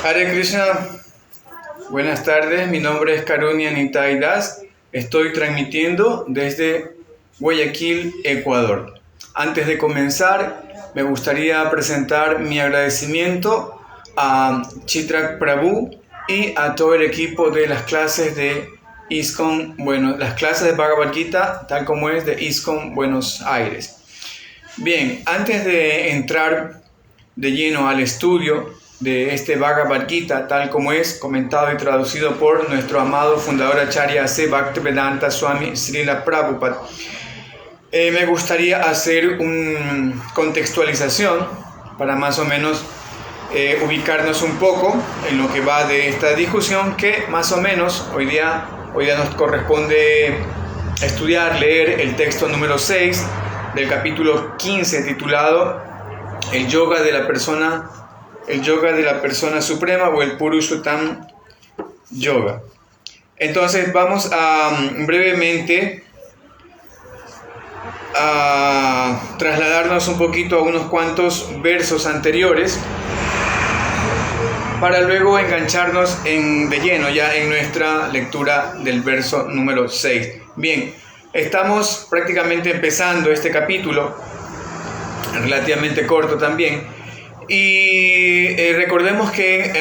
Hare Krishna, buenas tardes, mi nombre es Karunia Nitai Das, estoy transmitiendo desde Guayaquil, Ecuador. Antes de comenzar, me gustaría presentar mi agradecimiento a Chitrak Prabhu y a todo el equipo de las clases de ISKCON, las clases de Bhagavad Gita, tal como es de ISKCON Buenos Aires. Bien, antes de entrar de lleno al estudio de este Bhagavad Gita, tal como es comentado y traducido por nuestro amado fundador Acharya C. Bhaktivedanta Swami Srila Prabhupada, me gustaría hacer una contextualización para más o menos ubicarnos un poco en lo que va de esta discusión, que más o menos hoy día nos corresponde estudiar, leer el texto número 6 del capítulo 15 titulado El Yoga de la Persona Suprema o el Purushottam Yoga. Entonces vamos a brevemente a trasladarnos un poquito a unos cuantos versos anteriores para luego engancharnos de lleno ya en nuestra lectura del verso número 6. Bien, estamos prácticamente empezando este capítulo, relativamente corto también, y recordemos que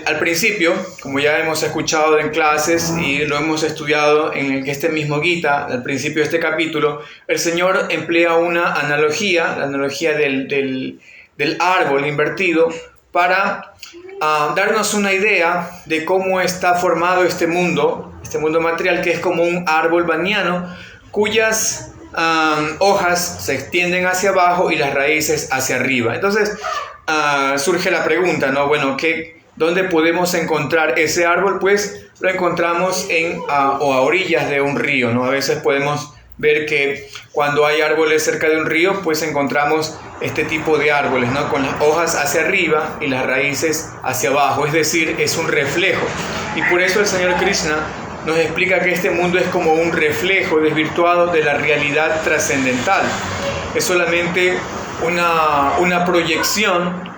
al principio, como ya hemos escuchado en clases y lo hemos estudiado en este mismo Gita, al principio de este capítulo, el Señor emplea una analogía, la analogía del árbol invertido, para darnos una idea de cómo está formado este mundo material, que es como un árbol baniano, cuyas hojas se extienden hacia abajo y las raíces hacia arriba. Entonces surge la pregunta, ¿no? Bueno, ¿dónde podemos encontrar ese árbol? Pues lo encontramos a orillas de un río, ¿no? A veces podemos ver que cuando hay árboles cerca de un río, pues encontramos este tipo de árboles, ¿no? Con las hojas hacia arriba y las raíces hacia abajo, es decir, es un reflejo. Y por eso el Señor Krishna nos explica que este mundo es como un reflejo desvirtuado de la realidad trascendental. Es solamente una proyección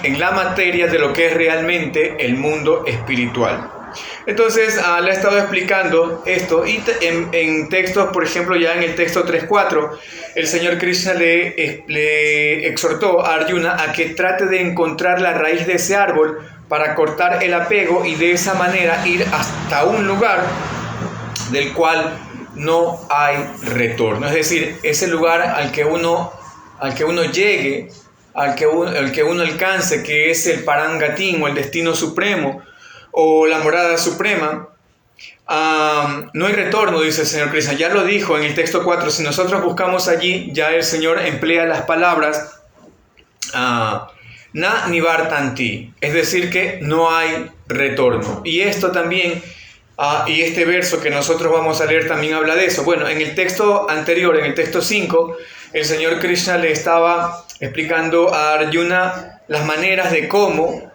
en la materia de lo que es realmente el mundo espiritual. Entonces, le ha estado explicando esto y en textos, por ejemplo, ya en el texto 3.4, el Señor Krishna le exhortó a Arjuna a que trate de encontrar la raíz de ese árbol para cortar el apego y de esa manera ir hasta un lugar del cual no hay retorno. Es decir, ese lugar al que uno llegue, al que uno alcance, que es el Parangatín o el destino supremo o la morada suprema, no hay retorno, dice el Señor Krishna. Ya lo dijo en el texto 4, si nosotros buscamos allí, ya el Señor emplea las palabras na nivartanti, es decir, que no hay retorno. Y esto también, y este verso que nosotros vamos a leer también habla de eso. Bueno, en el texto anterior, en el texto 5, el Señor Krishna le estaba explicando a Arjuna las maneras de cómo,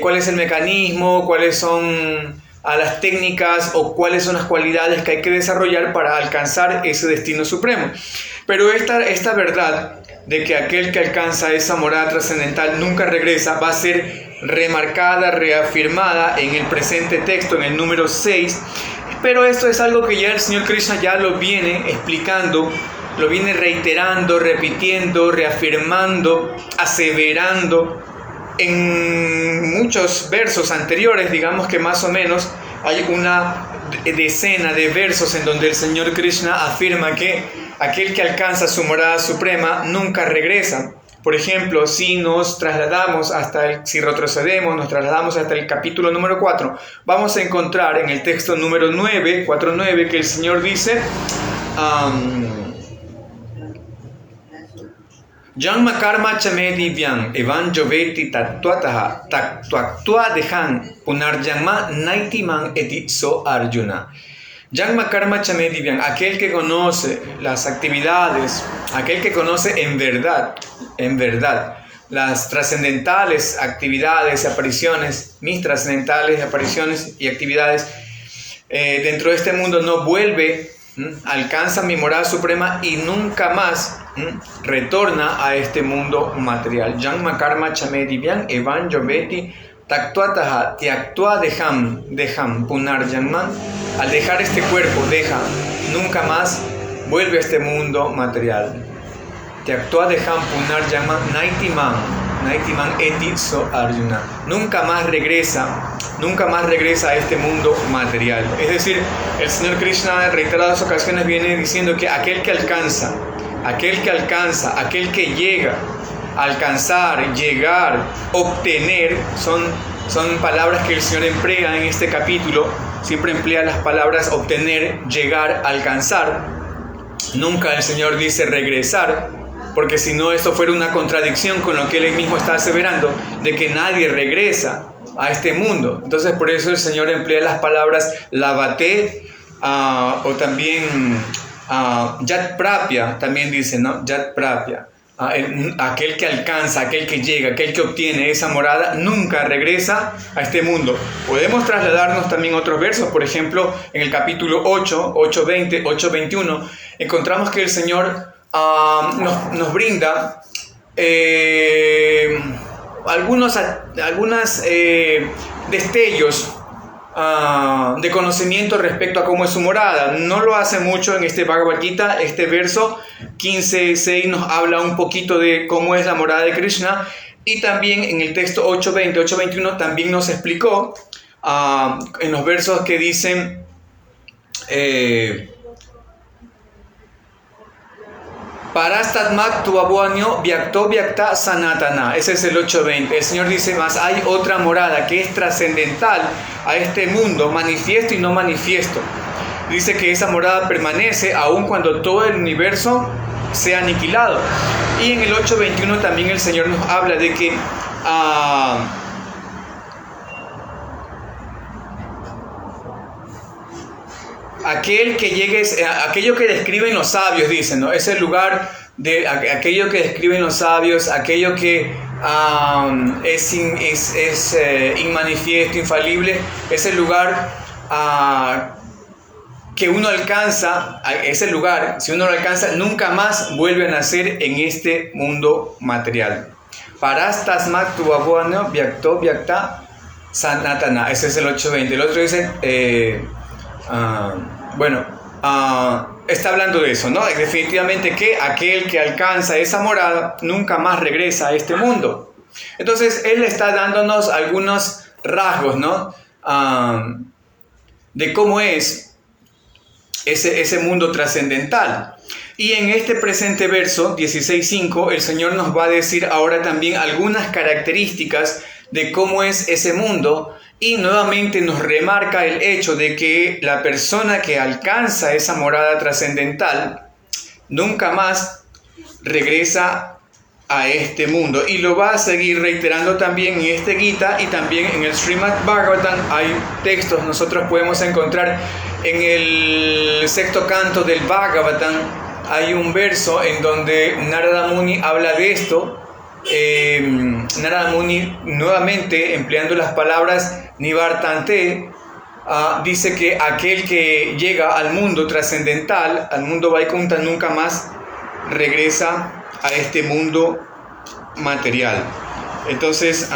cuál es el mecanismo, cuáles son las técnicas o cuáles son las cualidades que hay que desarrollar para alcanzar ese destino supremo. Pero esta verdad de que aquel que alcanza esa morada trascendental nunca regresa va a ser remarcada, reafirmada en el presente texto, en el número 6. Pero esto es algo que ya el Señor Krishna ya lo viene explicando, lo viene reiterando, repitiendo, reafirmando, aseverando en muchos versos anteriores. Digamos que más o menos hay una decena de versos en donde el Señor Krishna afirma que aquel que alcanza su morada suprema nunca regresa. Por ejemplo, si retrocedemos, nos trasladamos hasta el capítulo número 4, vamos a encontrar en el texto número 4.9, que el Señor dice: Janma karma chame divyam evan joveti tattvataha taktva dehan punarjanma naitiman eti so Arjuna. Janma karma chame divyam, aquel que conoce las actividades, aquel que conoce en verdad, las trascendentales actividades y apariciones, mis trascendentales apariciones y actividades dentro de este mundo, no vuelve alcanza mi morada suprema y nunca más retorna a este mundo material. Janma karma chame divyan evan yobeti taktuataha tiaktua dejam punar janman. Al dejar este cuerpo, nunca más vuelve a este mundo material. Tiaktua dejam punar janman naitiman eti so arjuna. Nunca más regresa a este mundo material. Es decir, el Señor Krishna en reiteradas ocasiones viene diciendo que aquel que alcanza, aquel que llega, alcanzar, llegar, obtener, son palabras que el Señor emplea en este capítulo. Siempre emplea las palabras obtener, llegar, alcanzar. Nunca el Señor dice regresar, porque si no, esto fuera una contradicción con lo que Él mismo está aseverando, de que nadie regresa a este mundo. Entonces, por eso el Señor emplea las palabras lavate, o también yat prapya, también dice, ¿no? Yat prapya. Aquel que alcanza, aquel que llega, aquel que obtiene esa morada, nunca regresa a este mundo. Podemos trasladarnos también a otros versos. Por ejemplo, en el capítulo 8, 8.20, 8.21, encontramos que el Señor nos brinda algunos destellos de conocimiento respecto a cómo es su morada. No lo hace mucho en este Bhagavad Gita. Este verso 15.6 nos habla un poquito de cómo es la morada de Krishna, y también en el texto 8.20, 8.21 también nos explicó en los versos que dicen Parastatmak tu abuanio vyakto vyakta sanatana. Ese es el 8.20. El Señor dice más, hay otra morada que es trascendental a este mundo, manifiesto y no manifiesto. Dice que esa morada permanece aun cuando todo el universo sea aniquilado. Y en el 8.21 también el Señor nos habla de que aquel que llegue, aquello que describen los sabios, dicen, ¿no? Es el lugar de aquello que describen los sabios, aquello que es inmanifiesto, infalible, es el lugar que uno alcanza. Ese lugar, si uno lo alcanza, nunca más vuelve a nacer en este mundo material. Parastasmak tu abuano vyakto vyakta sanatana. Ese es el 8.20. El otro dice está hablando de eso, ¿no? Definitivamente que aquel que alcanza esa morada nunca más regresa a este mundo. Entonces, Él está dándonos algunos rasgos, ¿no? De cómo es ese mundo trascendental. Y en este presente verso, 16.5, el Señor nos va a decir ahora también algunas características de cómo es ese mundo. Y nuevamente nos remarca el hecho de que la persona que alcanza esa morada trascendental nunca más regresa a este mundo. Y lo va a seguir reiterando también en este Gita y también en el Srimad Bhagavatam. Hay textos, nosotros podemos encontrar en el sexto canto del Bhagavatam, hay un verso en donde Narada Muni habla de esto. Narada Muni, nuevamente empleando las palabras Nivartante, dice que aquel que llega al mundo trascendental, al mundo Vaikunta, nunca más regresa a este mundo material. Entonces,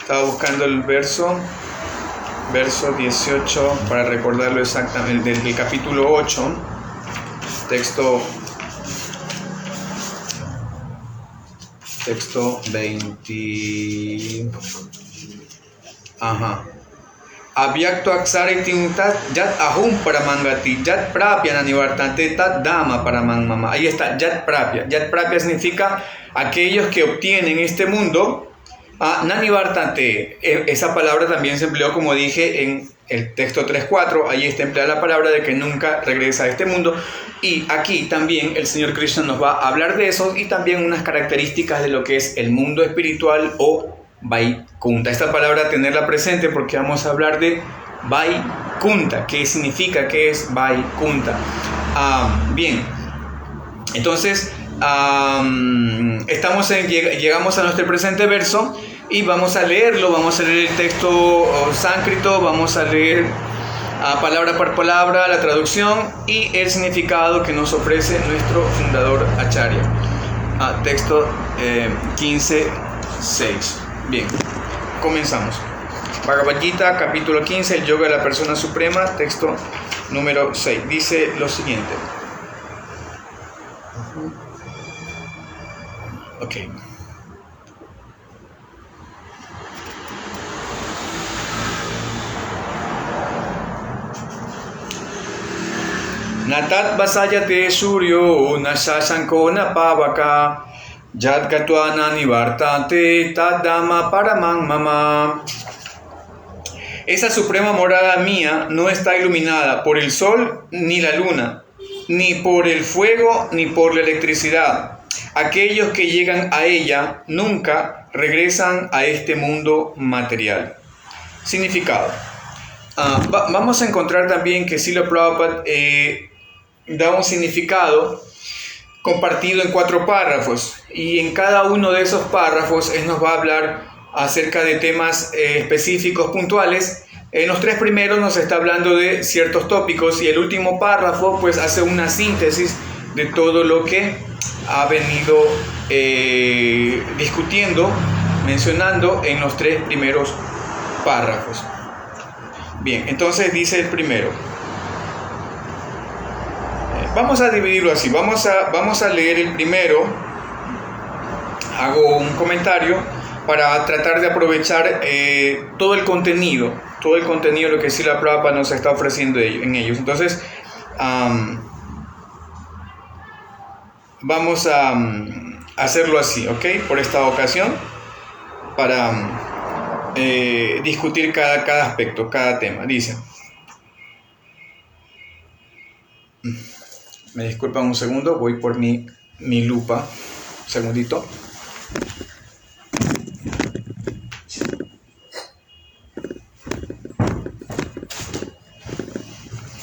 estaba buscando el verso 18 para recordarlo exactamente, del capítulo 8, texto 20. Avyakto aksariti untat yat ahum paramangati yat prapya nanivartante tat dama paramangmama. Ahí está, yat prapya. Yat prapya significa aquellos que obtienen este mundo. Nanivartante, esa palabra también se empleó, como dije, en el texto 3.4. Ahí está empleada la palabra de que nunca regresa a este mundo. Y aquí también el Señor Krishna nos va a hablar de eso y también unas características de lo que es el mundo espiritual o Vaikunta. Esta palabra tenerla presente porque vamos a hablar de Vaikunta. ¿Qué significa? ¿Qué es Vaikunta? Bien, entonces llegamos a nuestro presente verso y vamos a leerlo. Vamos a leer el texto sánscrito, vamos a leer palabra por palabra la traducción y el significado que nos ofrece nuestro fundador Acharya. Texto 15.6. Bien, comenzamos. Bhagavad Gita, capítulo 15, el yoga de la persona suprema, texto número 6. Dice lo siguiente. Ok. Natat vasayate suryo nasasanko napavaka yad gatva nanivartate tadama paramam mama. Esa suprema morada mía no está iluminada por el sol ni la luna, ni por el fuego ni por la electricidad. Aquellos que llegan a ella nunca regresan a este mundo material. Significado. Vamos a encontrar también que Srila Prabhupada da un significado compartido en 4 párrafos, y en cada uno de esos párrafos él nos va a hablar acerca de temas específicos, puntuales. En los 3 primeros nos está hablando de ciertos tópicos, y el último párrafo pues hace una síntesis de todo lo que ha venido discutiendo, mencionando en los 3 primeros párrafos. Bien, entonces dice el primero. Vamos a dividirlo así. Vamos a leer el primero. Hago un comentario para tratar de aprovechar todo el contenido de lo que Srila Prabhupada nos está ofreciendo en ellos. Entonces, vamos a hacerlo así, ¿ok? Por esta ocasión, para discutir cada aspecto, cada tema. Dice, me disculpan un segundo, voy por mi lupa, un segundito.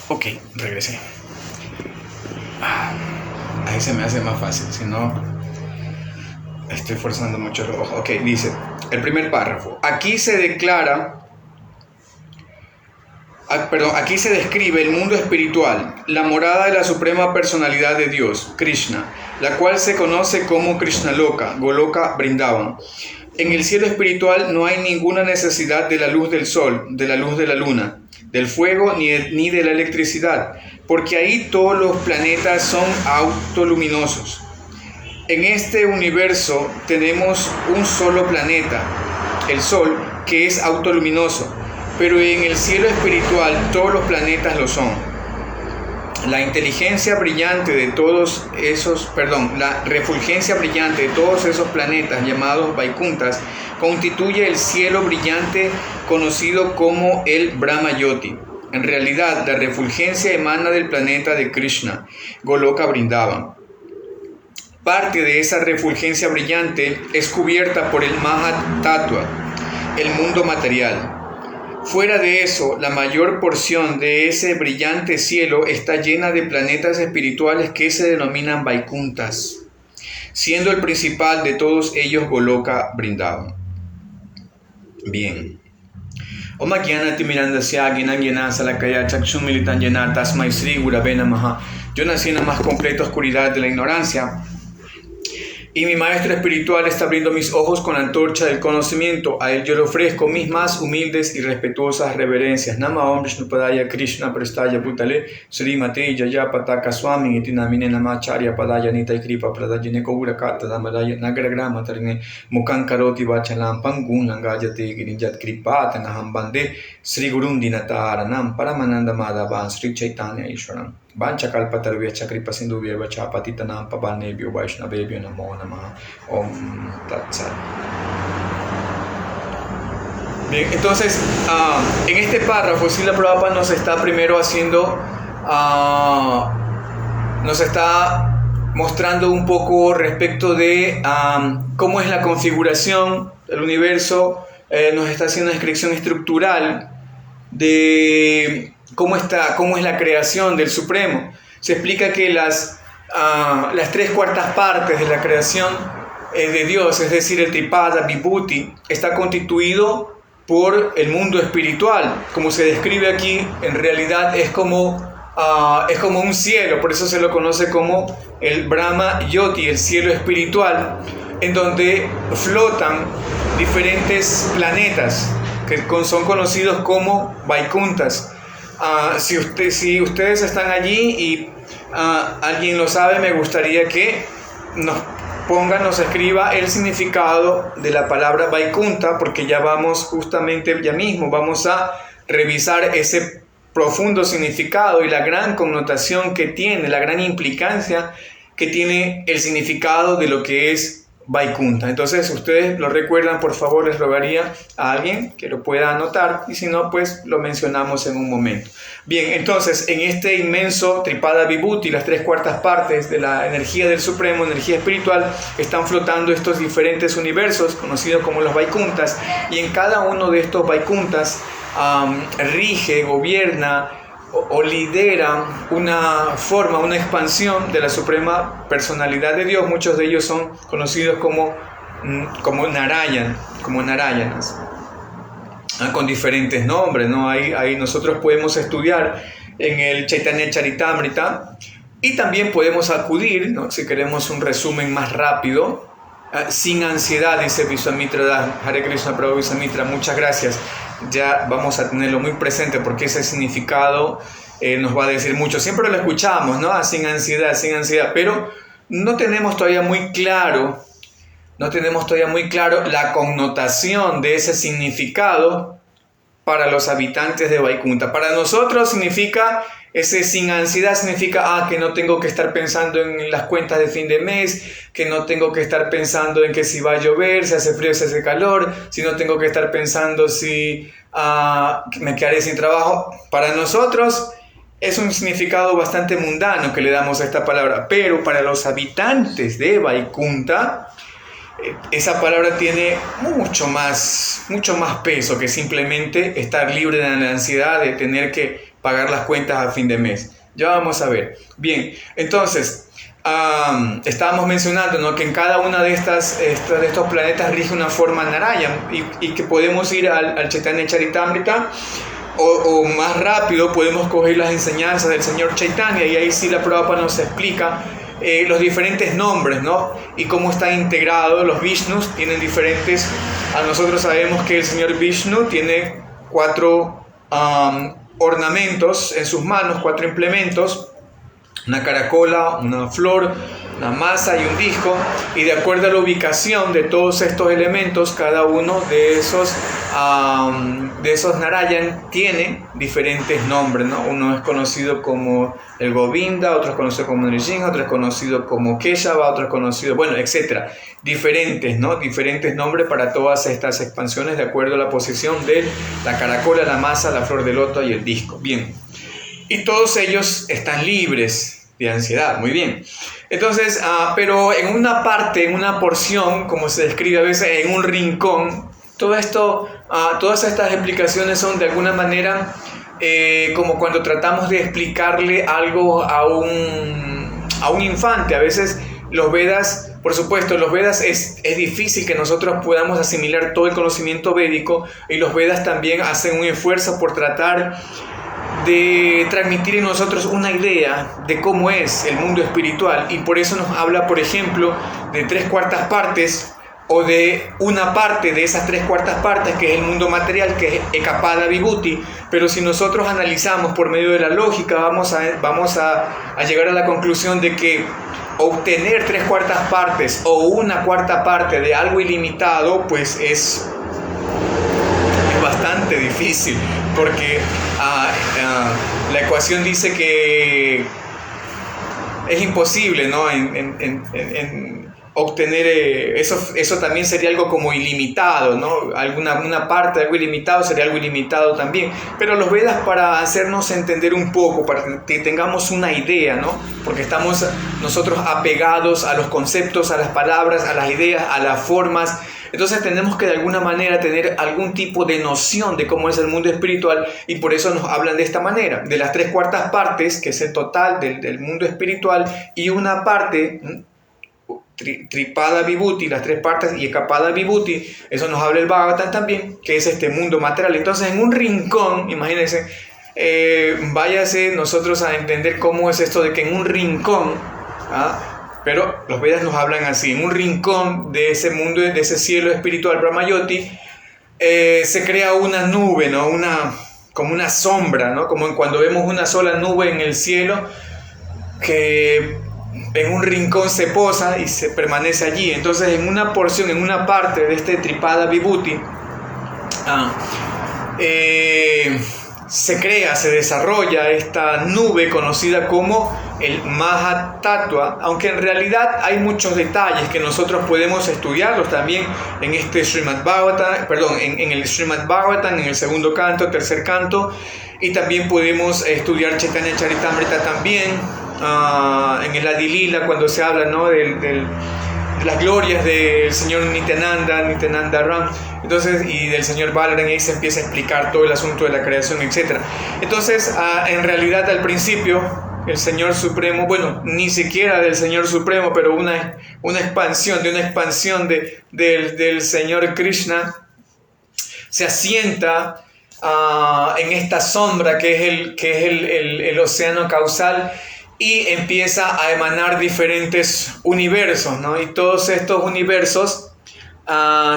Ok, regresé. Ahí se me hace más fácil, si no estoy forzando mucho los ojos. Ok, dice, el primer párrafo. Aquí se describe el mundo espiritual, la morada de la suprema personalidad de Dios, Krishna, la cual se conoce como Krishnaloka, Goloka Vrindavan. En el cielo espiritual no hay ninguna necesidad de la luz del sol, de la luz de la luna, del fuego ni de la electricidad, porque ahí todos los planetas son autoluminosos. En este universo tenemos un solo planeta, el Sol, que es autoluminoso, pero en el cielo espiritual todos los planetas lo son. La refulgencia brillante de todos esos planetas llamados Vaikuntas constituye el cielo brillante conocido como el Brahmayoti. En realidad, la refulgencia emana del planeta de Krishna, Goloka Vrindavan. Parte de esa refulgencia brillante es cubierta por el Mahat Tattva, el mundo material. Fuera de eso, la mayor porción de ese brillante cielo está llena de planetas espirituales que se denominan Vaikuntas, siendo el principal de todos ellos Goloka Vrindavan. Bien. Om Jnanati Mirandasya Gyanam Jnana Salakaya Chakshum Militan Jnana Tasmai Sri Gurave Namaha. Yo nací en la más completa oscuridad de la ignorancia, y mi maestro espiritual está abriendo mis ojos con la antorcha del conocimiento. A él yo le ofrezco mis más humildes y respetuosas reverencias. Nama Om Vishnupadaya Krishna Prestaya Bhutale Srimate Jaya Pataka Swami Iti Namine Namacharya Padaya Nitai Kripa Pradajine Kaura Kata Damadaya Nagaragrama Tarine Mukan Karoti Vachalam Pangun Langajate Girinjat Kripata Naham Bande Sri Gurundinataranam Paramananda Madhavan Sri Chaitanya Ishwaram Vancha Kalpatarvya Kripa Sindhu Virvacha Patitanam Pavanebhyo Vaishnavebhyo Namo Namaha Om Tat Sat. Bien, entonces, en este párrafo, Srila Prabhupada nos está primero nos está mostrando un poco respecto de cómo es la configuración del universo, nos está haciendo una descripción estructural de cómo es la creación del Supremo. Se explica que las 3/4 partes de la creación de Dios, es decir, el Tripada Vibhuti, está constituido por el mundo espiritual. Como se describe aquí, en realidad es como un cielo, por eso se lo conoce como el Brahma Yoti, el cielo espiritual, en donde flotan diferentes planetas que son conocidos como Vaikunthas. Si ustedes están allí y alguien lo sabe, me gustaría que nos escriba el significado de la palabra Vaikuntha, porque ya mismo vamos a revisar ese profundo significado y la gran connotación que tiene, la gran implicancia que tiene el significado de lo que es Vaikuntha. Entonces, ustedes lo recuerdan, por favor, les rogaría a alguien que lo pueda anotar, y si no, pues lo mencionamos en un momento. Bien, entonces, en este inmenso Tripada Vibhuti, las 3/4 partes de la energía del Supremo, energía espiritual, están flotando estos diferentes universos, conocidos como los Vaikunthas, y en cada uno de estos Vaikunthas rige, gobierna o lidera una forma, una expansión de la suprema personalidad de Dios. Muchos de ellos son conocidos como Narayanas, con diferentes nombres, ¿no? Ahí nosotros podemos estudiar en el Chaitanya Charitamrita, y también podemos acudir, ¿no? Si queremos un resumen más rápido, sin ansiedad, dice Vishwamitra Das. Hare Krishna Prabhu Vishwamitra, muchas gracias. Ya vamos a tenerlo muy presente, porque ese significado nos va a decir mucho. Siempre lo escuchamos, ¿no? Sin ansiedad, pero no tenemos todavía muy claro la connotación de ese significado para los habitantes de Vaikuntha. Para nosotros significa, ese sin ansiedad significa que no tengo que estar pensando en las cuentas de fin de mes, que no tengo que estar pensando en que si va a llover, si hace frío, si hace calor, si no tengo que estar pensando si me quedaré sin trabajo. Para nosotros es un significado bastante mundano que le damos a esta palabra, pero para los habitantes de Vaikuntha, esa palabra tiene mucho más peso que simplemente estar libre de la ansiedad de tener que pagar las cuentas a fin de mes. Ya vamos a ver. Bien, entonces, estábamos mencionando, ¿no?, que en cada una de estos planetas rige una forma Narayan, y que podemos ir al Chaitanya Charitamrita, o más rápido podemos coger las enseñanzas del señor Chaitanya, y ahí sí la Prabhupada nos explica los diferentes nombres, ¿no?, y cómo están integrados. Los Vishnus tienen diferentes. Nosotros sabemos que el señor Vishnu tiene 4 ornamentos en sus manos, 4 implementos: una caracola, una flor, una masa y un disco. Y de acuerdo a la ubicación de todos estos elementos, cada uno de esos Narayan tiene diferentes nombres, ¿no? Uno es conocido como el Govinda, otro es conocido como Nrsimha, otro es conocido como Keshava, otro es conocido, bueno, etcétera. Diferentes, ¿no? Diferentes nombres para todas estas expansiones de acuerdo a la posición de la caracola, la masa, la flor de loto y el disco. Bien. Y todos ellos están libres de ansiedad. Muy bien. Entonces, pero en una parte, en una porción, como se describe a veces, en un rincón, todo esto, todas estas explicaciones son de alguna manera como cuando tratamos de explicarle algo a un infante. A veces los Vedas, por supuesto, los Vedas es difícil que nosotros podamos asimilar todo el conocimiento védico, y los Vedas también hacen un esfuerzo por tratar de transmitir en nosotros una idea de cómo es el mundo espiritual, y por eso nos habla, por ejemplo, de 3/4 partes, o de una parte de esas 3/4 partes, que es el mundo material, que es Ekapada Vibhuti. Pero si nosotros analizamos por medio de la lógica, vamos a llegar a la conclusión de que obtener 3/4 partes o 1/4 parte de algo ilimitado, pues es bastante difícil, porque la ecuación dice que es imposible, ¿no? En obtener eso también sería algo como ilimitado, ¿no? Una parte de algo ilimitado sería algo ilimitado también. Pero los Vedas, para hacernos entender un poco, para que tengamos una idea, ¿no?, porque estamos nosotros apegados a los conceptos, a las palabras, a las ideas, a las formas. Entonces tenemos que de alguna manera tener algún tipo de noción de cómo es el mundo espiritual, y por eso nos hablan de esta manera, de las 3/4 partes, que es el total del mundo espiritual, y una parte Tripada Vibhuti, las tres partes, y Ekapada Vibhuti, eso nos habla el Bhagavatam también, que es este mundo material. Entonces, en un rincón, imagínense, váyase nosotros a entender cómo es esto de que en un rincón, pero los Vedas nos hablan así, en un rincón de ese mundo, de ese cielo espiritual Brahmayoti, se crea una nube, ¿no? Como una sombra, ¿no? Como cuando vemos una sola nube en el cielo, que en un rincón se posa y se permanece allí. Entonces, en una porción, en una parte de este Tripada Vibhuti, se crea, se desarrolla esta nube conocida como el Mahatattva, aunque en realidad hay muchos detalles que nosotros podemos estudiarlos también en este Srimad Bhagavatam, en el Srimad Bhagavatam, en el segundo canto, tercer canto, y también podemos estudiar Chaitanya Charitamrita también, en el Adi Lila, cuando se habla, ¿no?, de las glorias del señor Nityananda Ram, entonces, y del señor Balaram, y ahí se empieza a explicar todo el asunto de la creación, etc. Entonces, en realidad al principio, el Señor Supremo, bueno, ni siquiera del Señor Supremo, pero una expansión del Señor Krishna, se asienta en esta sombra que es el océano causal, y empieza a emanar diferentes universos, ¿no? Y todos estos universos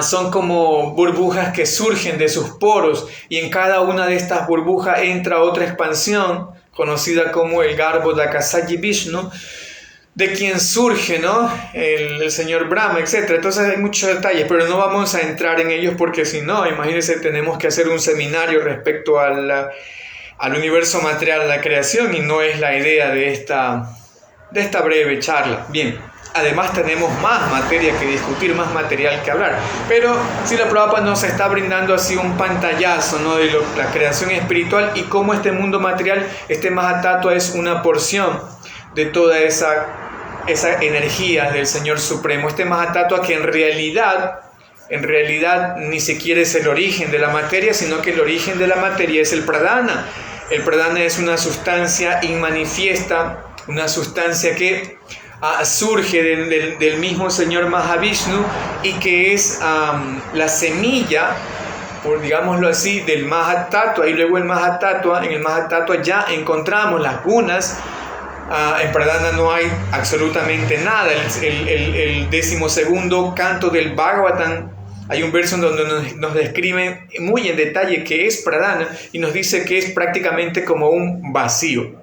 son como burbujas que surgen de sus poros, y en cada una de estas burbujas entra otra expansión conocida como el Garbhodakasayi Vishnu, de quien surge, ¿no?, el señor Brahma, etc. Entonces hay muchos detalles, pero no vamos a entrar en ellos porque si no, imagínense, tenemos que hacer un seminario respecto al universo material, la creación, y no es la idea de esta breve charla. Bien, además tenemos más materia que discutir, más material que hablar, pero Srila Prabhupada nos está brindando así un pantallazo, ¿no?, de la creación espiritual y cómo este mundo material, este Mahatattva, es una porción de toda esa energía del Señor Supremo. Este Mahatattva que en realidad ni siquiera es el origen de la materia, sino que el origen de la materia es el Pradhana. El Pradhana es una sustancia inmanifiesta, una sustancia que surge del mismo Señor Mahavishnu, y que es la semilla, por digámoslo así, del Mahatattva. Y luego en el Mahatattva ya encontramos las gunas. En Pradhana no hay absolutamente nada. El 12º canto del Bhagavatam, hay un verso donde nos describe muy en detalle qué es Pradhana, y nos dice que es prácticamente como un vacío.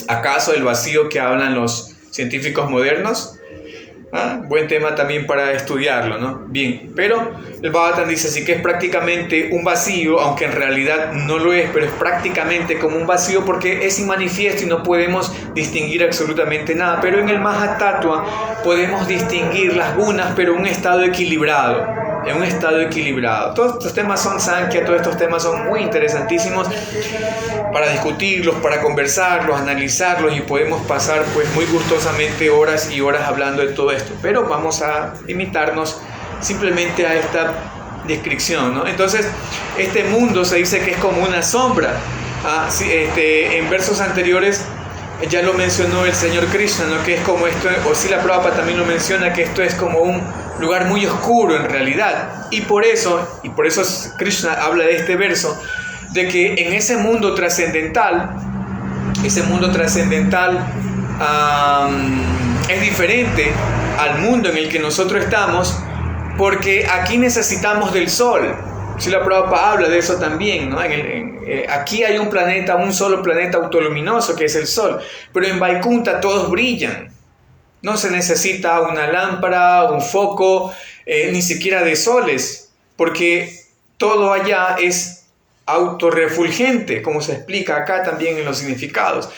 ¿Acaso el vacío que hablan los científicos modernos? Buen tema también para estudiarlo, ¿no? Bien, pero el Bhagavatam dice así que es prácticamente un vacío, aunque en realidad no lo es, pero es prácticamente como un vacío porque es inmanifiesto y no podemos distinguir absolutamente nada. Pero en el Mahatattva podemos distinguir las gunas, pero en un estado equilibrado. Todos estos temas son Sankhya, todos estos temas son muy interesantísimos para discutirlos, para conversarlos, analizarlos, y podemos pasar pues muy gustosamente horas y horas hablando de todo esto, pero vamos a limitarnos simplemente a esta descripción, ¿no? Entonces, este mundo se dice que es como una sombra. En versos anteriores ya lo mencionó el Señor Krishna, ¿no?, que es como esto, o Srila Prabhupada también lo menciona, que esto es como un lugar muy oscuro en realidad, y por eso Krishna habla de este verso, de que en ese mundo trascendental es diferente al mundo en el que nosotros estamos, porque aquí necesitamos del sol. Srila Prabhupada habla de eso también, ¿no? Aquí hay un solo planeta autoluminoso, que es el sol, pero en Vaikuntha todos brillan. No se necesita una lámpara, un foco, ni siquiera de soles, porque todo allá es autorrefulgente, como se explica acá también en los significados.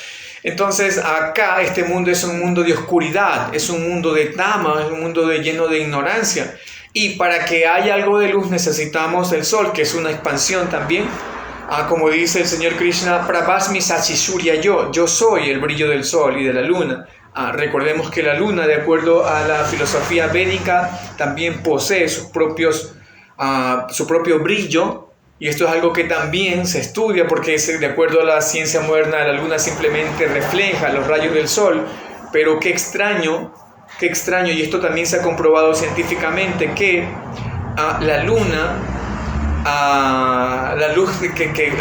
Entonces acá este mundo es un mundo de oscuridad, es un mundo de tama, es un mundo lleno de ignorancia. Y para que haya algo de luz necesitamos el sol, que es una expansión también. Como dice el Señor Krishna, Prabhasmi Sachisurya, yo soy el brillo del sol y de la luna. Recordemos que la luna, de acuerdo a la filosofía védica, también posee su propio brillo, y esto es algo que también se estudia, porque de acuerdo a la ciencia moderna, la luna simplemente refleja los rayos del sol, pero qué extraño qué extraño, y esto también se ha comprobado científicamente, que la luna, la luz que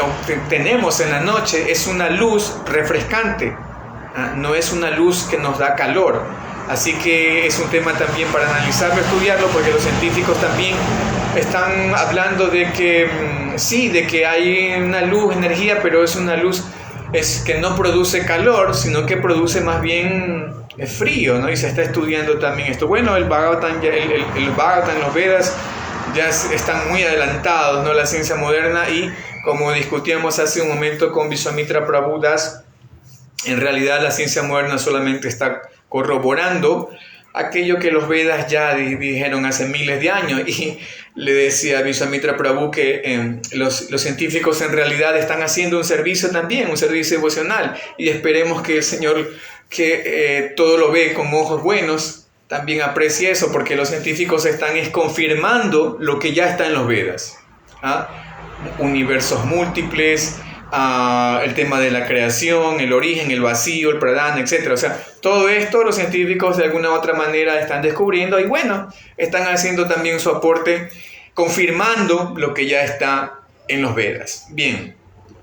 tenemos en la noche es una luz refrescante, no es una luz que nos da calor. Así que es un tema también para analizarlo, estudiarlo, porque los científicos también están hablando de que sí, de que hay una luz, energía, pero es una luz que no produce calor, sino que produce más bien frío, ¿no? Y se está estudiando también esto. Bueno, el Bhagavatam, los Vedas ya están muy adelantados, ¿no? La ciencia moderna, y como discutíamos hace un momento con Vishwamitra Prabhu Das, en realidad la ciencia moderna solamente está corroborando aquello que los Vedas ya dijeron hace miles de años. Y le decía a Vishwamitra Prabhu que los científicos en realidad están haciendo un servicio también, un servicio devocional, y esperemos que el Señor, que todo lo ve con ojos buenos, también aprecie eso, porque los científicos están confirmando lo que ya está en los Vedas, universos múltiples, el tema de la creación, el origen, el vacío, el pradana, etc. O sea, todo esto los científicos de alguna u otra manera están descubriendo, y bueno, están haciendo también su aporte, confirmando lo que ya está en los Vedas. Bien,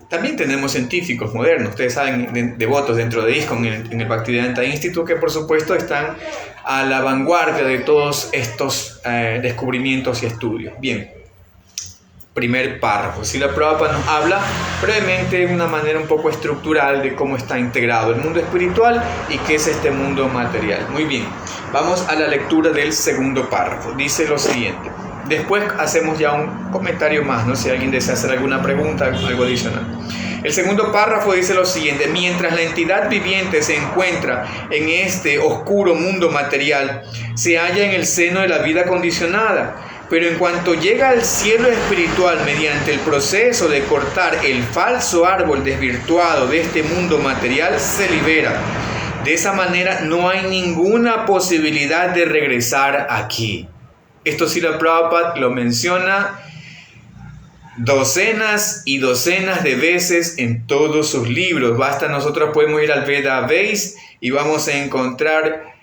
también tenemos científicos modernos, ustedes saben, devotos dentro de ISKCON, en el Bhaktivedanta Institute, que por supuesto están a la vanguardia de todos estos descubrimientos y estudios. Bien. Primer párrafo. Srila Prabhupada nos habla brevemente, de una manera un poco estructural, de cómo está integrado el mundo espiritual y qué es este mundo material. Muy bien, vamos a la lectura del segundo párrafo. Dice lo siguiente. Después hacemos ya un comentario más, ¿no? Si alguien desea hacer alguna pregunta, algo adicional. El segundo párrafo dice lo siguiente: mientras la entidad viviente se encuentra en este oscuro mundo material, se halla en el seno de la vida condicionada. Pero en cuanto llega al cielo espiritual mediante el proceso de cortar el falso árbol desvirtuado de este mundo material, se libera. De esa manera no hay ninguna posibilidad de regresar aquí. Esto Srila Prabhupada lo menciona docenas y docenas de veces en todos sus libros. Basta, nosotros podemos ir al Veda Base y vamos a encontrar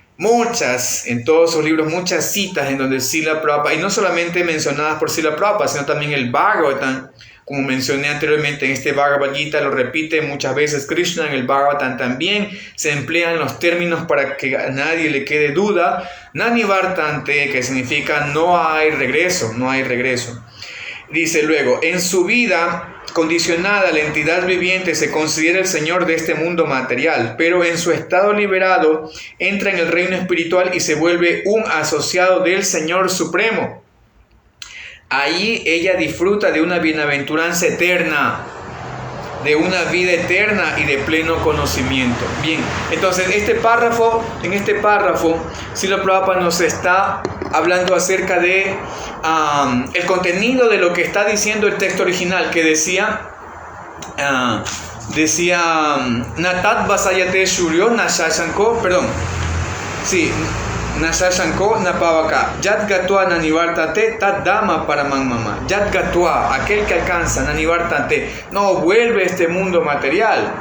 en todos sus libros, muchas citas en donde Srila Prabhupada, y no solamente mencionadas por Srila Prabhupada, sino también el Bhagavatam, como mencioné anteriormente, en este Bhagavad Gita lo repite muchas veces Krishna, en el Bhagavatam también se emplean los términos para que a nadie le quede duda. Nani Vartante, que significa no hay regreso, no hay regreso. Dice luego, en su vida condicionada, la entidad viviente se considera el señor de este mundo material, pero en su estado liberado entra en el reino espiritual y se vuelve un asociado del Señor Supremo. Ahí ella disfruta de una bienaventuranza eterna, de una vida eterna y de pleno conocimiento. Bien, entonces en este párrafo, Srila Prabhupada nos está hablando acerca de el contenido de lo que está diciendo el texto original, que decía Natat Vasayate Shuryo Nashashanko, Nashashanko Napavaka, Yat Gatua Nanivartate Tat Dama Paramamama. Yat Gatua, aquel que alcanza, Nanivartate, no vuelve a este mundo material.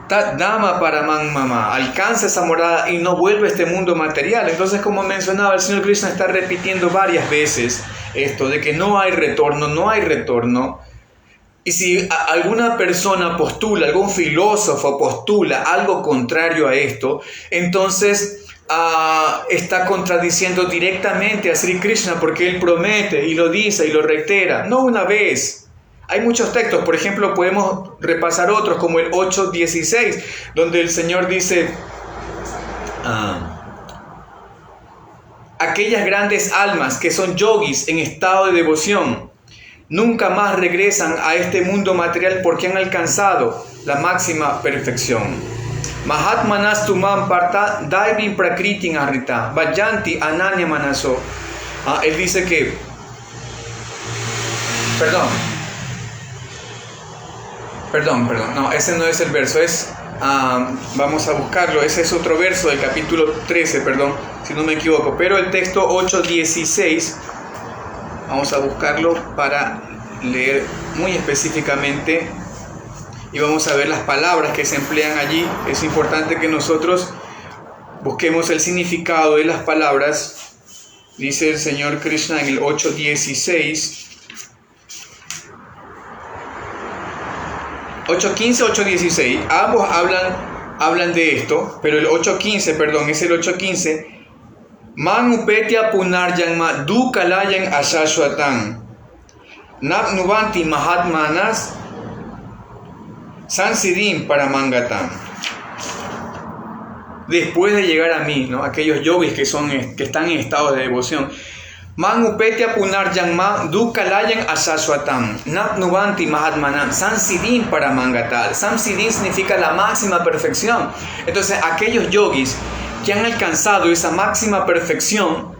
Tat Dama Paramamama, alcanza esa morada y no vuelve a este mundo material. Entonces, como mencionaba, el Señor Krishna está repitiendo varias veces esto de que no hay retorno, no hay retorno. Y si alguna persona postula, algún filósofo postula algo contrario a esto, entonces está contradiciendo directamente a Sri Krishna, porque él promete y lo dice y lo reitera, no una vez. Hay muchos textos, por ejemplo, podemos repasar otros como el 8.16, donde el Señor dice, aquellas grandes almas que son yogis en estado de devoción, nunca más regresan a este mundo material porque han alcanzado la máxima perfección. Mahatmanas tumam parta daivim prakritin arrita vayanti ananya manaso. Él dice que, Perdón, no, ese no es el verso, vamos a buscarlo, ese es otro verso del capítulo 13, si no me equivoco, pero el texto 8.16, vamos a buscarlo para leer muy específicamente y vamos a ver las palabras que se emplean allí. Es importante que nosotros busquemos el significado de las palabras. Dice el Señor Krishna en el 8.16. 8.15, 8.16. Ambos hablan de esto, pero el 8.15, perdón, es el 8.15. Man upetya punarjanma dukalayan ashashwatan. Nabnuvanti mahatmanas sansiddhim paramangatan. Después de llegar a mí, ¿no? Aquellos yogis que están en estado de devoción. Man upetya punarjanma dukalayan ashashwatan. Nabnuvanti mahatmanan sansiddhim paramangatan. Sansiddhim significa la máxima perfección. Entonces, aquellos yogis que han alcanzado esa máxima perfección,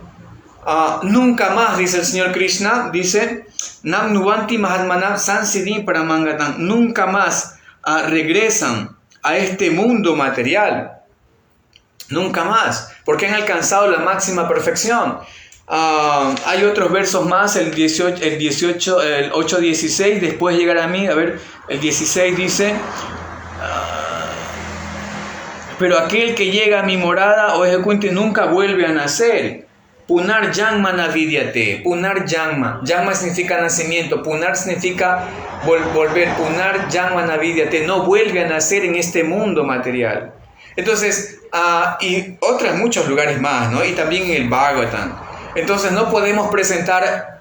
nunca más, dice el Señor Krishna, dice Nabnuvanti Mahatmanam Sansiddhim Paramangatan, nunca más regresan a este mundo material, nunca más, porque han alcanzado la máxima perfección. Hay otros versos más, el 8.16, después de llegar a mí, a ver, el 16 dice: pero aquel que llega a mi morada o ejecuente nunca vuelve a nacer. Punar Janma Navidyate. Punar Janma. Janma significa nacimiento. Punar significa volver. Punar Janma Navidyate. No vuelve a nacer en este mundo material. Entonces, y muchos lugares más, ¿no? Y también en el Bhagavatam. Entonces, no podemos presentar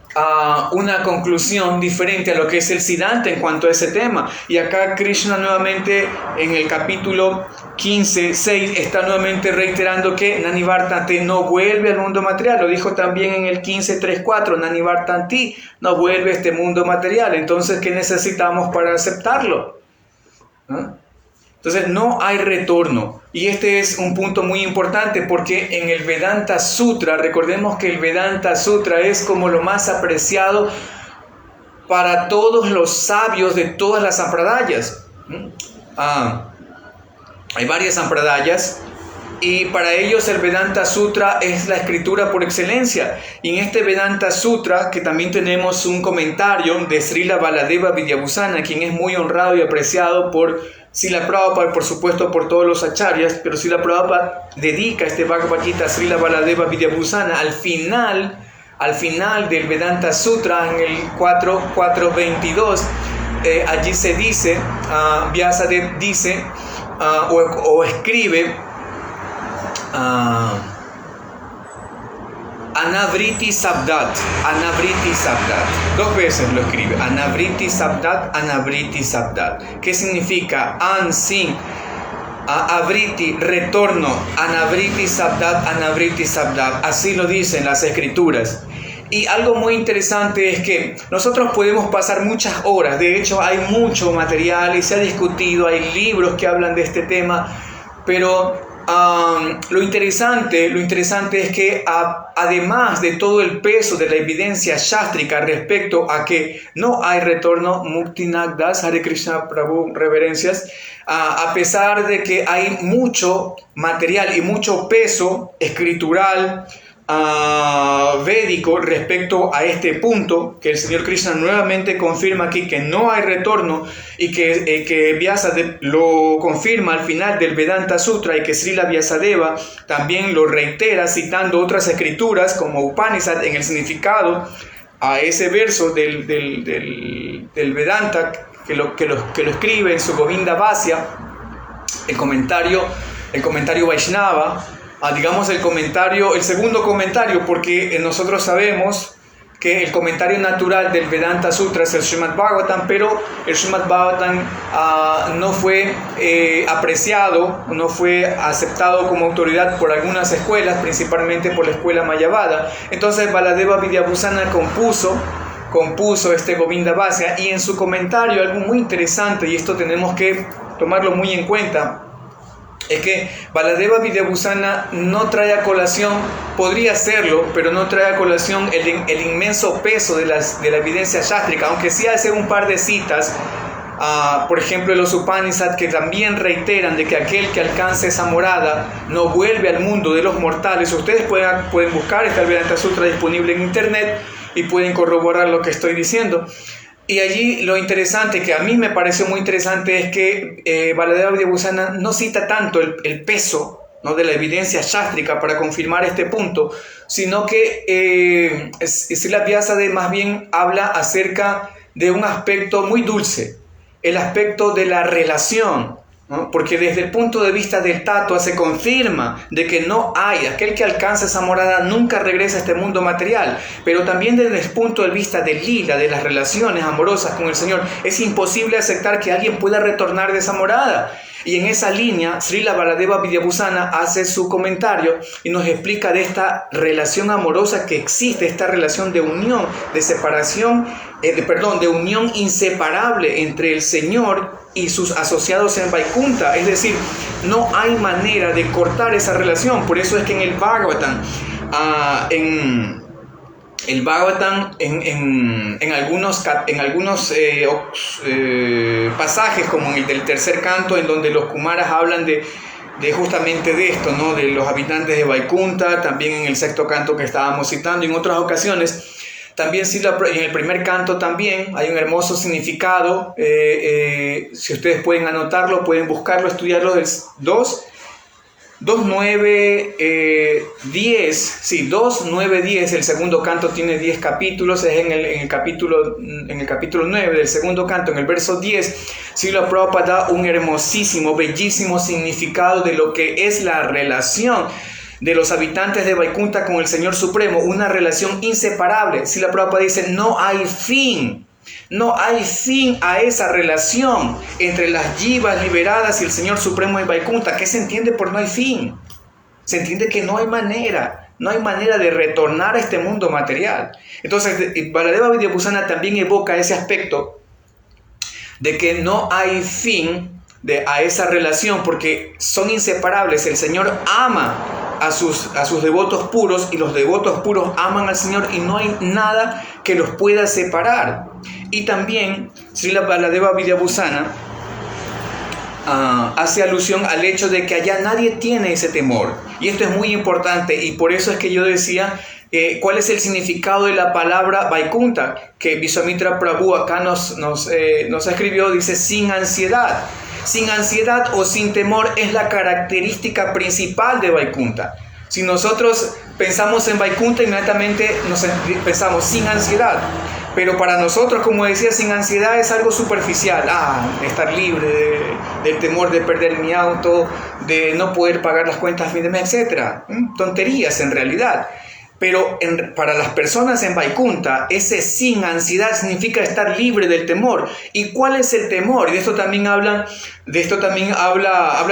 una conclusión diferente a lo que es el Siddhanta en cuanto a ese tema. Y acá Krishna nuevamente en el capítulo 15.6 está nuevamente reiterando que Nanivartanti no vuelve al mundo material. Lo dijo también en el 15.3.4, Nanivartanti no vuelve a este mundo material. Entonces, ¿qué necesitamos para aceptarlo? Entonces, no hay retorno. Y este es un punto muy importante porque en el Vedanta Sutra, recordemos que el Vedanta Sutra es como lo más apreciado para todos los sabios de todas las sampradayas. Hay varias sampradayas y para ellos el Vedanta Sutra es la escritura por excelencia. Y en este Vedanta Sutra, que también tenemos un comentario de Srila Baladeva Vidyabhusana, quien es muy honrado y apreciado por Srila Prabhupada, por supuesto por todos los acharyas, pero Srila Prabhupada dedica este Bhagavad Gita a Srila Baladeva Vidyabhusana al final del Vedanta Sutra, en el 4.22, allí se dice, Vyasadeva dice, o escribe, Anavriti Sabdat, dos veces lo escribe, Anavriti Sabdat, ¿qué significa? An, sin, Avriti, retorno, Anavriti Sabdat, así lo dicen las escrituras. Y algo muy interesante es que nosotros podemos pasar muchas horas, de hecho hay mucho material y se ha discutido, hay libros que hablan de este tema, pero lo interesante es que además de todo el peso de la evidencia sástrica respecto a que no hay retorno, Muktinagdas, Hare Krishna Prabhu, reverencias, a pesar de que hay mucho material y mucho peso escritural, védico respecto a este punto, que el Señor Krishna nuevamente confirma aquí que no hay retorno y que Vyasadeva lo confirma al final del Vedanta Sutra y que Srila Vyasadeva también lo reitera citando otras escrituras como Upanishad en el significado a ese verso del Vedanta que lo escribe en su Govinda Vasya, el comentario Vaishnava. Digamos el segundo comentario, porque nosotros sabemos que el comentario natural del Vedanta Sutra es el Srimad Bhagavatam, pero el Srimad Bhagavatam no fue apreciado, no fue aceptado como autoridad por algunas escuelas, principalmente por la escuela Mayavada. Entonces Baladeva Vidyabhusana compuso este Govinda Vasya, y en su comentario algo muy interesante, y esto tenemos que tomarlo muy en cuenta, es que Baladeva Vidyabhusana no trae a colación, podría hacerlo, pero no trae a colación el inmenso peso de la evidencia sástrica, aunque sí hace un par de citas, por ejemplo los Upanishad, que también reiteran de que aquel que alcance esa morada no vuelve al mundo de los mortales. Ustedes pueden buscar, está el Vedanta Sutra disponible en internet y pueden corroborar lo que estoy diciendo. Y allí lo interesante, que a mí me pareció muy interesante, es que Baladeva Vidyabhusana no cita tanto el peso no de la evidencia sástrica para confirmar este punto, sino que Srila Vyasade más bien habla acerca de un aspecto muy dulce, el aspecto de la relación, ¿no? Porque desde el punto de vista del tatua se confirma de que no hay, aquel que alcanza esa morada nunca regresa a este mundo material, pero también desde el punto de vista del lila, de las relaciones amorosas con el Señor, es imposible aceptar que alguien pueda retornar de esa morada. Y en esa línea, Srila Baladeva Vidyabhusana hace su comentario y nos explica de esta relación amorosa que existe, esta relación de unión, de separación, de unión inseparable entre el Señor y sus asociados en Vaikunta. Es decir, no hay manera de cortar esa relación. Por eso es que en el Bhagavatam, en algunos pasajes, como en el del tercer canto, en donde los Kumaras hablan de justamente de esto, ¿no? De los habitantes de Vaikunta, también en el sexto canto que estábamos citando, y en otras ocasiones, también en el primer canto también hay un hermoso significado. Si ustedes pueden anotarlo, pueden buscarlo, estudiarlo, del 2, 9, 10, sí, 2, 9, 10, el segundo canto tiene 10 capítulos, es en el capítulo 9 del segundo canto, en el verso 10, Srila Prabhupada da un hermosísimo, bellísimo significado de lo que es la relación de los habitantes de Vaikunta con el Señor Supremo, una relación inseparable. Srila Prabhupada dice, no hay fin a esa relación entre las jivas liberadas y el Señor Supremo en Vaikunta. ¿Qué se entiende por no hay fin? Se entiende que no hay manera de retornar a este mundo material. Entonces, Baladeva Vidyabhusana también evoca ese aspecto de que no hay fin a esa relación, porque son inseparables. El Señor ama a sus devotos puros, y los devotos puros aman al Señor, y no hay nada que los pueda separar. Y también Srila Baladeva Vidyabhusana hace alusión al hecho de que allá nadie tiene ese temor, y esto es muy importante, y por eso es que yo decía cuál es el significado de la palabra Vaikunta, que Vishwamitra Prabhu acá nos escribió. Dice sin ansiedad. Sin ansiedad o sin temor es la característica principal de Vaikunta. Si nosotros pensamos en Vaikunta, inmediatamente pensamos sin ansiedad. Pero para nosotros, como decía, sin ansiedad es algo superficial. Estar libre del temor de perder mi auto, de no poder pagar las cuentas a fin de mes, etc. Tonterías en realidad. Pero para las personas en Vaikunta, ese sin ansiedad significa estar libre del temor. ¿Y cuál es el temor? Y de esto también hablan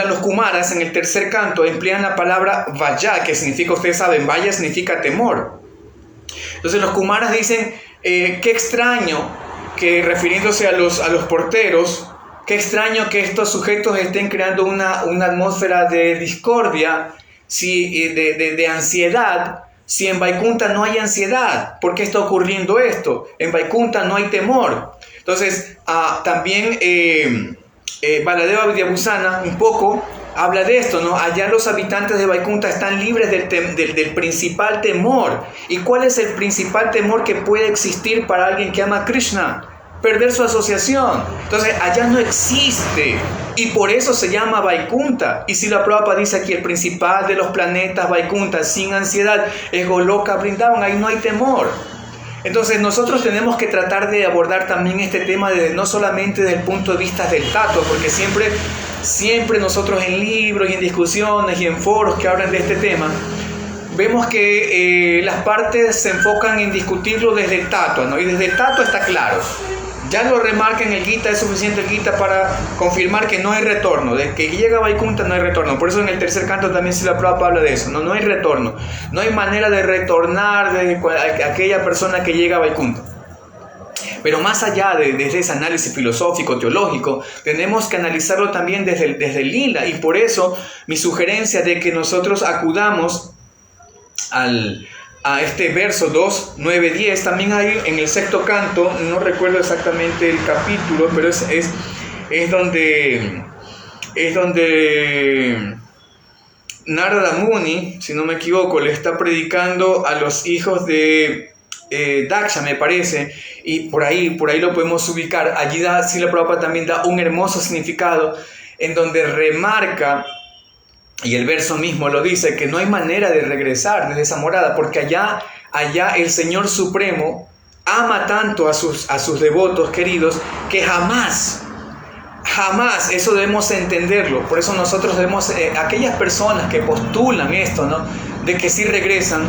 los Kumaras en el tercer canto. Emplean la palabra Vaya, que significa, ustedes saben, Vaya significa temor. Entonces los Kumaras dicen, qué extraño que, refiriéndose a los porteros, qué extraño que estos sujetos estén creando una atmósfera de discordia, de ansiedad. Si en Vaikunta no hay ansiedad, ¿por qué está ocurriendo esto? En Vaikunta no hay temor. Entonces, también Baladeva Vidyabhusana un poco habla de esto, ¿no? Allá los habitantes de Vaikunta están libres del principal temor. ¿Y cuál es el principal temor que puede existir para alguien que ama a Krishna? Perder su asociación. Entonces allá no existe, y por eso se llama Vaikunta. Y Srila Prabhupada dice aquí, el principal de los planetas Vaikunta sin ansiedad es Goloka Vrindavan, ahí no hay temor. Entonces nosotros tenemos que tratar de abordar también este tema no solamente desde el punto de vista del tato, porque siempre nosotros en libros y en discusiones y en foros que hablan de este tema, vemos que las partes se enfocan en discutirlo desde el tato, ¿no? Y desde el tato está claro. Ya lo remarca en el Gita, es suficiente el Gita para confirmar que no hay retorno. De que llega a Vaikunta no hay retorno. Por eso en el tercer canto también Srila Prabhupada habla de eso. No hay retorno. No hay manera de retornar de aquella persona que llega a Vaikunta. Pero más allá desde ese análisis filosófico, teológico, tenemos que analizarlo también desde el lila. Y por eso mi sugerencia de que nosotros acudamos a este verso 2, 9, 10, también hay en el sexto canto, no recuerdo exactamente el capítulo, pero es donde Narada Muni, si no me equivoco, le está predicando a los hijos de Daksha, me parece, y por ahí lo podemos ubicar. Allí Srila Prabhupada también da un hermoso significado en donde remarca y el verso mismo lo dice, que no hay manera de regresar desde esa morada, porque allá el Señor Supremo ama tanto a sus devotos queridos, que jamás, eso debemos entenderlo. Por eso nosotros debemos, aquellas personas que postulan esto, ¿no?, de que sí regresan,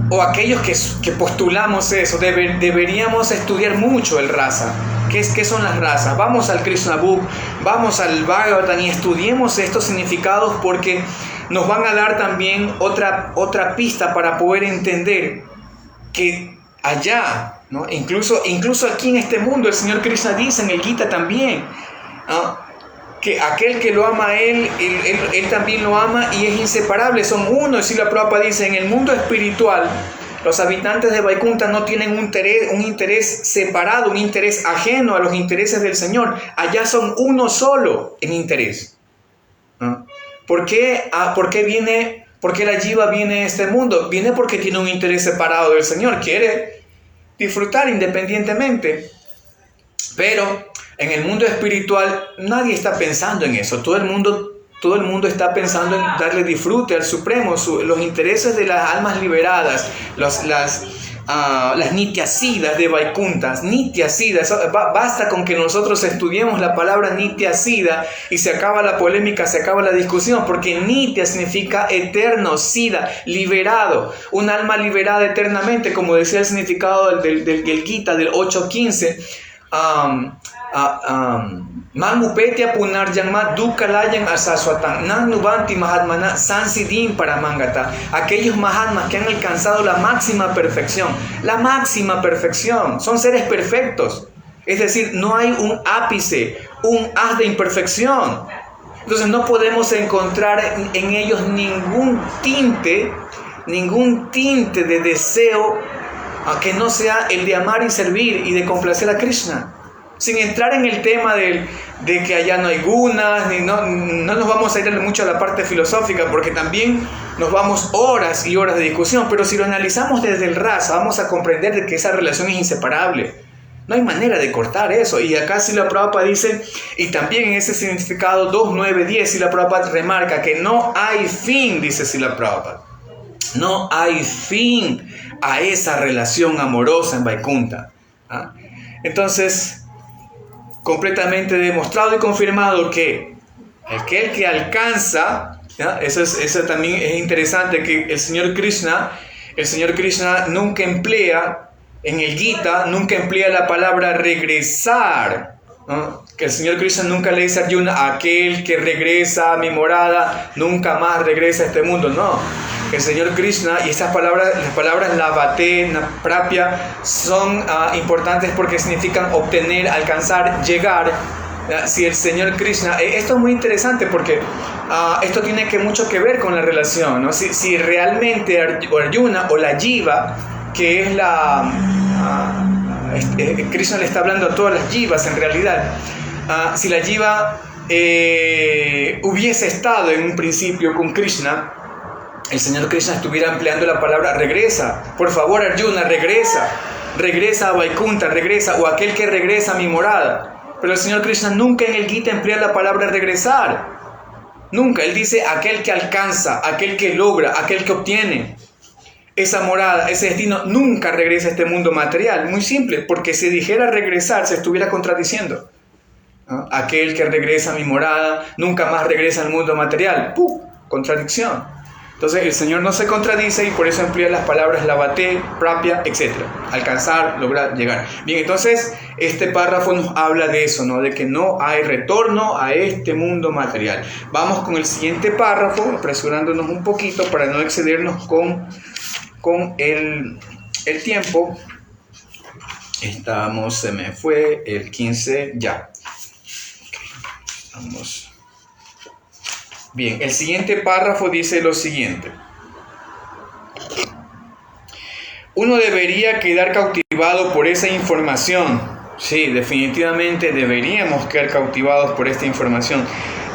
o aquellos que postulamos eso, deberíamos estudiar mucho el rasa. ¿Qué son las razas? Vamos al Krishna Book, vamos al Bhagavatam y estudiemos estos significados, porque nos van a dar también otra pista para poder entender que allá, ¿no?, incluso aquí en este mundo, el Señor Krishna dice en el Gita también, ¿no?, que aquel que lo ama a él también lo ama y es inseparable, son uno. Y Srila Prabhupada dice, en el mundo espiritual, los habitantes de Vaikunta no tienen un interés separado, un interés ajeno a los intereses del Señor. Allá son uno solo en interés, ¿no? ¿Por qué la Jiva viene a este mundo? Viene porque tiene un interés separado del Señor, quiere disfrutar independientemente. Pero en el mundo espiritual nadie está pensando en eso. Todo el mundo está pensando en darle disfrute al Supremo, los intereses de las almas liberadas, las nityasidas de Vaikuntas. Nityasidas, basta con que nosotros estudiemos la palabra nityasida y se acaba la polémica, se acaba la discusión, porque nitya significa eterno, sida, liberado, un alma liberada eternamente, como decía el significado del Gita del 8.15. Mangupetia punarjanma dukalayan asaswatan nanubanti mahatmana sansiddhim paramangata. Aquellos mahatmas que han alcanzado la máxima perfección son seres perfectos, es decir, no hay un ápice, un haz de imperfección. Entonces no podemos encontrar en ellos ningún tinte de deseo que no sea el de amar y servir y de complacer a Krishna. Sin entrar en el tema de que allá no hay gunas, no nos vamos a ir mucho a la parte filosófica, porque también nos vamos horas y horas de discusión, pero si lo analizamos desde el rasa, vamos a comprender de que esa relación es inseparable. No hay manera de cortar eso. Y acá Srila Prabhupada dice, y también en ese significado 2.9.10, Srila Prabhupada remarca que no hay fin, dice Srila Prabhupada. No hay fin a esa relación amorosa en Vaikunta. ¿Ah? Entonces, completamente demostrado y confirmado que aquel que alcanza, ¿ya? Eso también es interesante, que el Señor Krishna nunca emplea, en el Gita, nunca emplea la palabra regresar, ¿no? Que el Señor Krishna nunca le dice a Arjuna, aquel que regresa a mi morada, nunca más regresa a este mundo. No, el Señor Krishna, y las palabras lavate, prapya, son importantes porque significan obtener, alcanzar, llegar. Si el Señor Krishna, esto es muy interesante porque esto tiene mucho que ver con la relación, ¿no? Si realmente Arjuna o la Jiva, que es Krishna le está hablando a todas las jivas en realidad, si la jiva hubiese estado en un principio con Krishna, el Señor Krishna estuviera empleando la palabra regresa, por favor Arjuna, regresa a Vaikunta, regresa, o aquel que regresa a mi morada. Pero el Señor Krishna nunca en el Gita emplea la palabra regresar, nunca. Él dice aquel que alcanza, aquel que logra, aquel que obtiene esa morada, ese destino, nunca regresa a este mundo material. Muy simple, porque si dijera regresar, se estuviera contradiciendo, ¿no? Aquel que regresa a mi morada, nunca más regresa al mundo material. ¡Pum! Contradicción. Entonces el Señor no se contradice y por eso emplea las palabras lavate, prapya, etc. Alcanzar, lograr, llegar. Bien, entonces este párrafo nos habla de eso, ¿no? De que no hay retorno a este mundo material. Vamos con el siguiente párrafo, apresurándonos un poquito para no excedernos con el tiempo. Se me fue el 15 ya. Vamos. Bien, el siguiente párrafo dice lo siguiente. Uno debería quedar cautivado por esa información. Sí, definitivamente deberíamos quedar cautivados por esta información.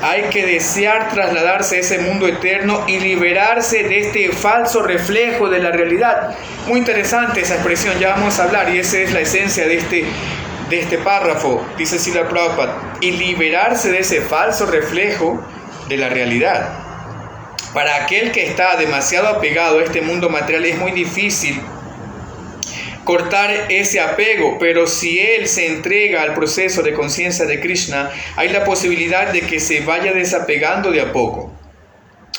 Hay que desear trasladarse a ese mundo eterno y liberarse de este falso reflejo de la realidad. Muy interesante esa expresión, ya vamos a hablar, y esa es la esencia de este párrafo. Dice Srila Prabhupada, y liberarse de ese falso reflejo de la realidad. Para aquel que está demasiado apegado a este mundo material es muy difícil cortar ese apego, pero si él se entrega al proceso de conciencia de Krishna, hay la posibilidad de que se vaya desapegando de a poco.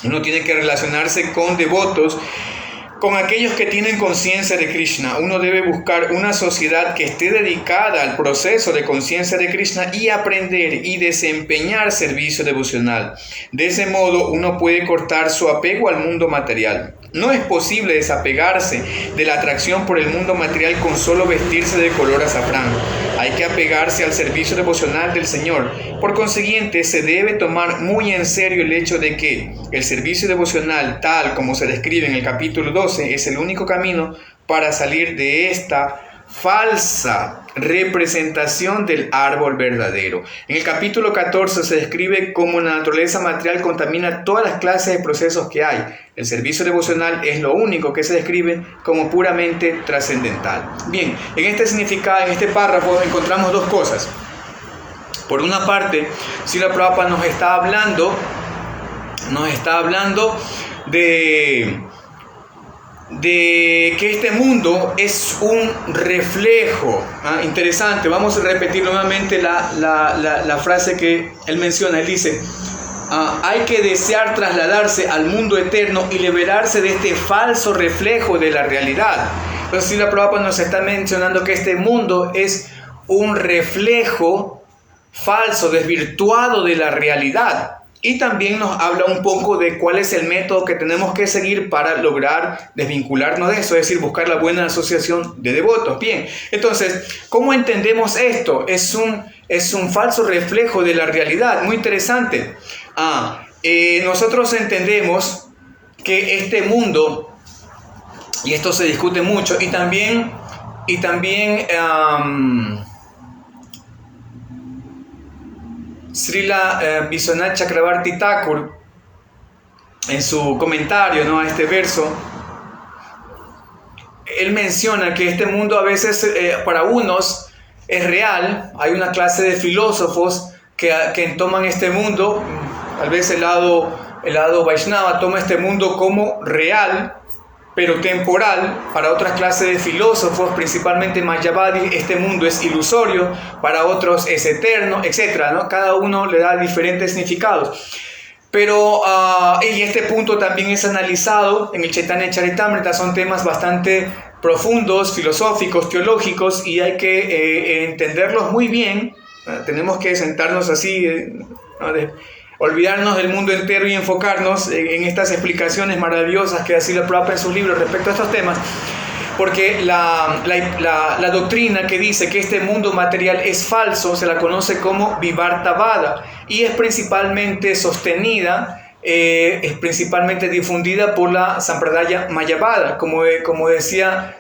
Uno tiene que relacionarse con devotos, con aquellos que tienen conciencia de Krishna. Uno debe buscar una sociedad que esté dedicada al proceso de conciencia de Krishna y aprender y desempeñar servicio devocional. De ese modo uno puede cortar su apego al mundo material. No es posible desapegarse de la atracción por el mundo material con solo vestirse de color azafrán. Hay que apegarse al servicio devocional del Señor. Por consiguiente, se debe tomar muy en serio el hecho de que el servicio devocional, tal como se describe en el capítulo 12, es el único camino para salir de esta falsa representación del árbol verdadero. En el capítulo 14 se describe cómo la naturaleza material contamina todas las clases de procesos que hay. El servicio devocional es lo único que se describe como puramente trascendental. Bien, en este significado, en este párrafo encontramos dos cosas. Por una parte, Srila Prabhupada nos está hablando de que este mundo es un reflejo. Interesante, vamos a repetir nuevamente la frase que él menciona. Él dice, hay que desear trasladarse al mundo eterno y liberarse de este falso reflejo de la realidad. Entonces, Srila Prabhupada nos está mencionando que este mundo es un reflejo falso, desvirtuado de la realidad. Y también nos habla un poco de cuál es el método que tenemos que seguir para lograr desvincularnos de eso, es decir, buscar la buena asociación de devotos. Bien, entonces, ¿cómo entendemos esto? Es un falso reflejo de la realidad, muy interesante. Nosotros entendemos que este mundo, y esto se discute mucho, y también Srila Vishwanath Chakravarti Thakur, en su comentario, a este verso, él menciona que este mundo a veces para unos es real. Hay una clase de filósofos que toman este mundo, tal vez el lado Vaishnava toma este mundo como real, pero temporal. Para otras clases de filósofos, principalmente Mayavadis, este mundo es ilusorio, para otros es eterno, etc., Cada uno le da diferentes significados. Pero, y este punto también es analizado en el Chaitanya Charitamrita. Son temas bastante profundos, filosóficos, teológicos, y hay que entenderlos muy bien. Tenemos que sentarnos así, olvidarnos del mundo entero y enfocarnos en estas explicaciones maravillosas que hace Srila Prabhupada en sus libros respecto a estos temas, porque la doctrina que dice que este mundo material es falso se la conoce como Vivartavada y es principalmente sostenida, es principalmente difundida por la Sampradaya Mayavada, como decía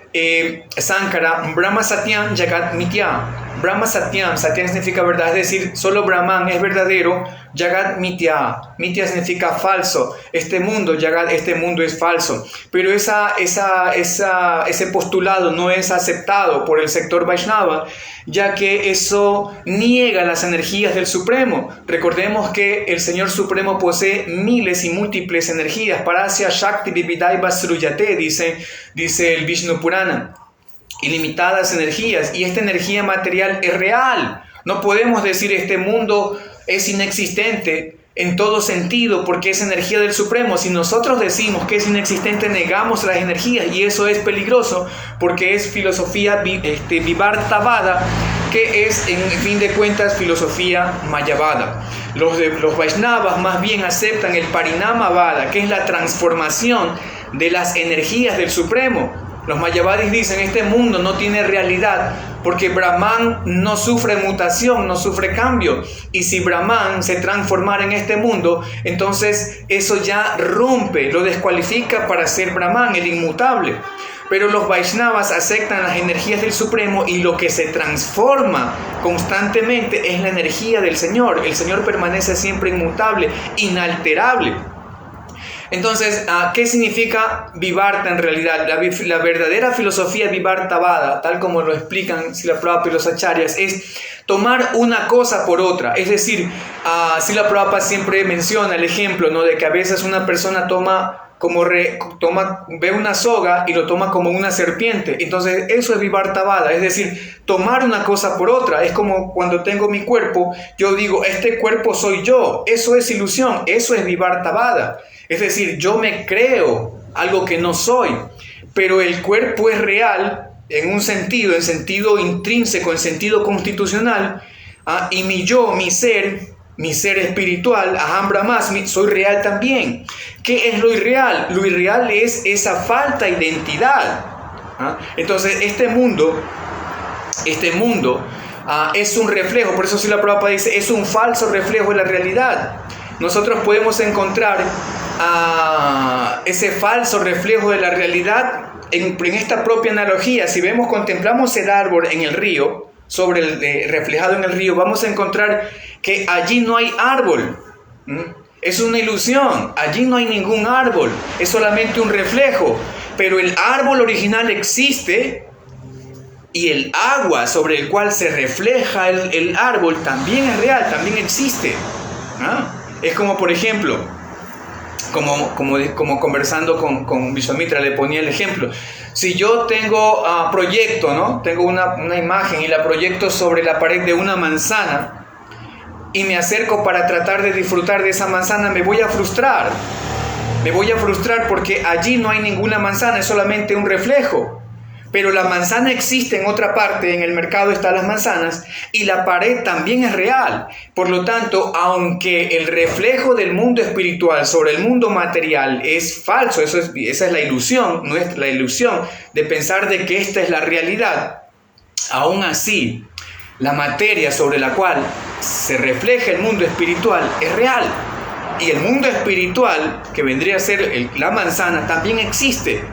Sankara, Brahma Satyam Jagat Mitya. Brahma Satyam, Satyam significa verdad, es decir, solo Brahman es verdadero. Jagat Mitya, Mitya significa falso. Este mundo, Jagat, este mundo es falso. Pero ese postulado no es aceptado por el sector Vaishnava, ya que eso niega las energías del Supremo. Recordemos que el Señor Supremo posee miles y múltiples energías. Parasya Shakti Vividaiva Sruyate, dice el Vishnu Purana. Ilimitadas energías, y esta energía material es real. No podemos decir este mundo es inexistente en todo sentido porque es energía del Supremo. Si nosotros decimos que es inexistente, negamos las energías, y eso es peligroso porque es filosofía Vivartavada, que es en fin de cuentas filosofía Mayavada. Los Vaishnavas más bien aceptan el Parinamavada, que es la transformación de las energías del Supremo. Los Mayavadis dicen, este mundo no tiene realidad porque Brahman no sufre mutación, no sufre cambio. Y si Brahman se transformara en este mundo, entonces eso ya rompe, lo descualifica para ser Brahman, el inmutable. Pero los Vaishnavas aceptan las energías del Supremo y lo que se transforma constantemente es la energía del Señor. El Señor permanece siempre inmutable, inalterable. Entonces, ¿qué significa Vivarta en realidad? La verdadera filosofía Vivartavada, tal como lo explican Srila Prabhupada y los acharyas, es tomar una cosa por otra. Es decir, Srila Prabhupada siempre menciona el ejemplo, ¿no?, de que a veces una persona ve una soga y lo toma como una serpiente. Entonces eso es Vivartavada, es decir, tomar una cosa por otra. Es como cuando tengo mi cuerpo, yo digo, este cuerpo soy yo. Eso es ilusión, eso es Vivartavada. Es decir, yo me creo algo que no soy, pero el cuerpo es real en un sentido, en sentido intrínseco, en sentido constitucional, y mi yo, mi ser espiritual, Aham Brahmasmi, soy real también. ¿Qué es lo irreal? Lo irreal es esa falta de identidad. Entonces, este mundo es un reflejo, por eso Srila Prabhupada dice, es un falso reflejo de la realidad. Nosotros podemos encontrar ese falso reflejo de la realidad en esta propia analogía. Si contemplamos el árbol en el río, reflejado en el río, vamos a encontrar que allí no hay árbol. Es una ilusión, allí no hay ningún árbol, es solamente un reflejo, pero el árbol original existe y el agua sobre el cual se refleja el árbol también es real, también existe. Es como, por ejemplo, como conversando con Vishwamitra, le ponía el ejemplo. Si yo tengo proyecto, ¿no?, tengo una imagen y la proyecto sobre la pared de una manzana y me acerco para tratar de disfrutar de esa manzana, me voy a frustrar porque allí no hay ninguna manzana, es solamente un reflejo. Pero la manzana existe en otra parte, en el mercado están las manzanas, y la pared también es real. Por lo tanto, aunque el reflejo del mundo espiritual sobre el mundo material es falso, esa es la ilusión, no es la ilusión de pensar de que esta es la realidad, aún así, la materia sobre la cual se refleja el mundo espiritual es real. Y el mundo espiritual, que vendría a ser la manzana, también existe.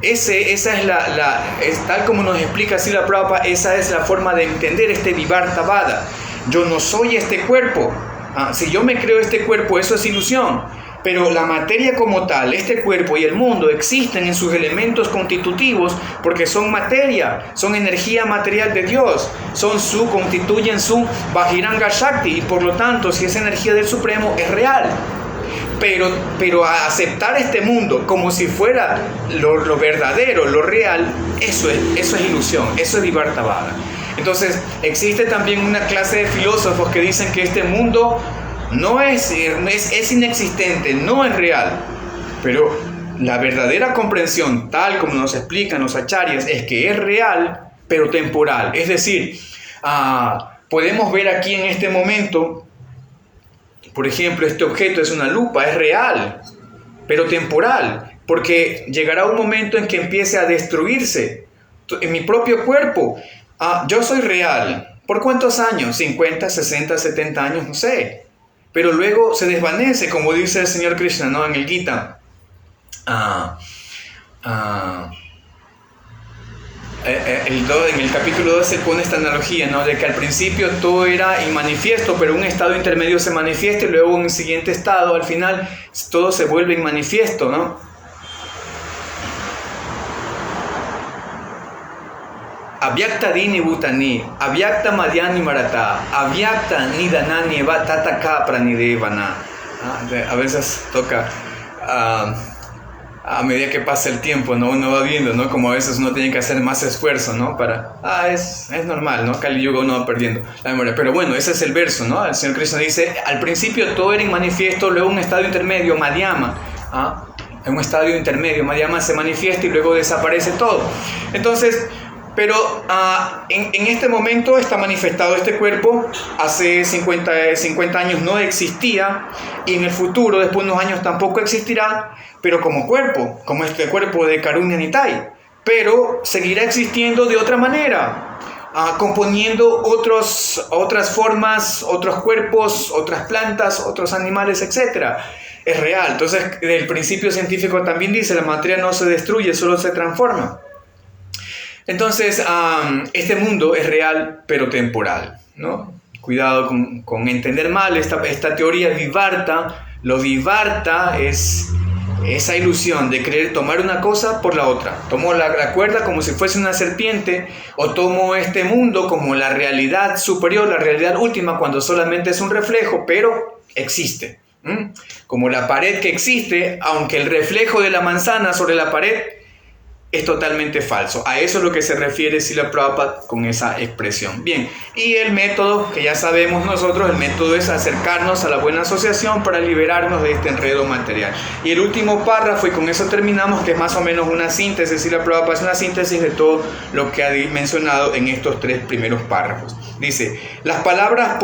Esa es tal como nos explica Srila Prabhupada, esa es la forma de entender este Vivartavada. Yo no soy este cuerpo. Si yo me creo este cuerpo, eso es ilusión. Pero la materia como tal, este cuerpo y el mundo existen en sus elementos constitutivos porque son materia, son energía material de Dios, constituyen su Bajiranga Shakti, y por lo tanto, si es energía del Supremo, es real. Pero a aceptar este mundo como si fuera lo verdadero, lo real, eso es ilusión, eso es Vivartavada. Entonces, existe también una clase de filósofos que dicen que este mundo es inexistente, no es real. Pero la verdadera comprensión, tal como nos explican los acharyas, es que es real, pero temporal. Es decir, podemos ver aquí en este momento, por ejemplo, este objeto es una lupa, es real, pero temporal, porque llegará un momento en que empiece a destruirse. En mi propio cuerpo, yo soy real. ¿Por cuántos años? 50, 60, 70 años, no sé. Pero luego se desvanece, como dice el Señor Krishna, ¿no?, en el Gita. En el capítulo 12 pone esta analogía, ¿no?, de que al principio todo era inmanifiesto, pero un estado intermedio se manifiesta y luego en el siguiente estado, al final, todo se vuelve inmanifiesto, ¿no? Avyakta dini bhutani, avyakta madhyani marata, avyakta nidanani eva tataka pranidevana. A veces toca a medida que pasa el tiempo, ¿no?, uno va viendo, ¿no?, como a veces uno tiene que hacer más esfuerzo, ¿no?, es normal, ¿no?, Kali Yuga uno va perdiendo la memoria. Pero bueno, ese es el verso, ¿no? El Señor Krishna dice, al principio todo era inmanifiesto, luego un estado intermedio, madhyama, en un estadio intermedio, madhyama se manifiesta y luego desaparece todo. Entonces, pero en este momento está manifestado este cuerpo. Hace 50 años no existía, y en el futuro, después de unos años, tampoco existirá, pero como cuerpo, como este cuerpo de Karunya Nitai, pero seguirá existiendo de otra manera, componiendo otras formas, otros cuerpos, otras plantas, otros animales, etc. Es real. Entonces, el principio científico también dice, la materia no se destruye, solo se transforma. Entonces, este mundo es real, pero temporal, ¿no? Cuidado con entender mal esta teoría Vivarta. Lo Vivarta es esa ilusión de querer tomar una cosa por la otra. Tomo la cuerda como si fuese una serpiente, o tomo este mundo como la realidad superior, la realidad última, cuando solamente es un reflejo, pero existe. Como la pared que existe, aunque el reflejo de la manzana sobre la pared es totalmente falso. A eso es lo que se refiere Srila Prabhupada con esa expresión. Bien, y el método que ya sabemos nosotros, el método es acercarnos a la buena asociación para liberarnos de este enredo material. Y el último párrafo, y con eso terminamos, que es más o menos una síntesis. Srila Prabhupada es una síntesis de todo lo que ha mencionado en estos 3 primeros párrafos. Dice, las palabras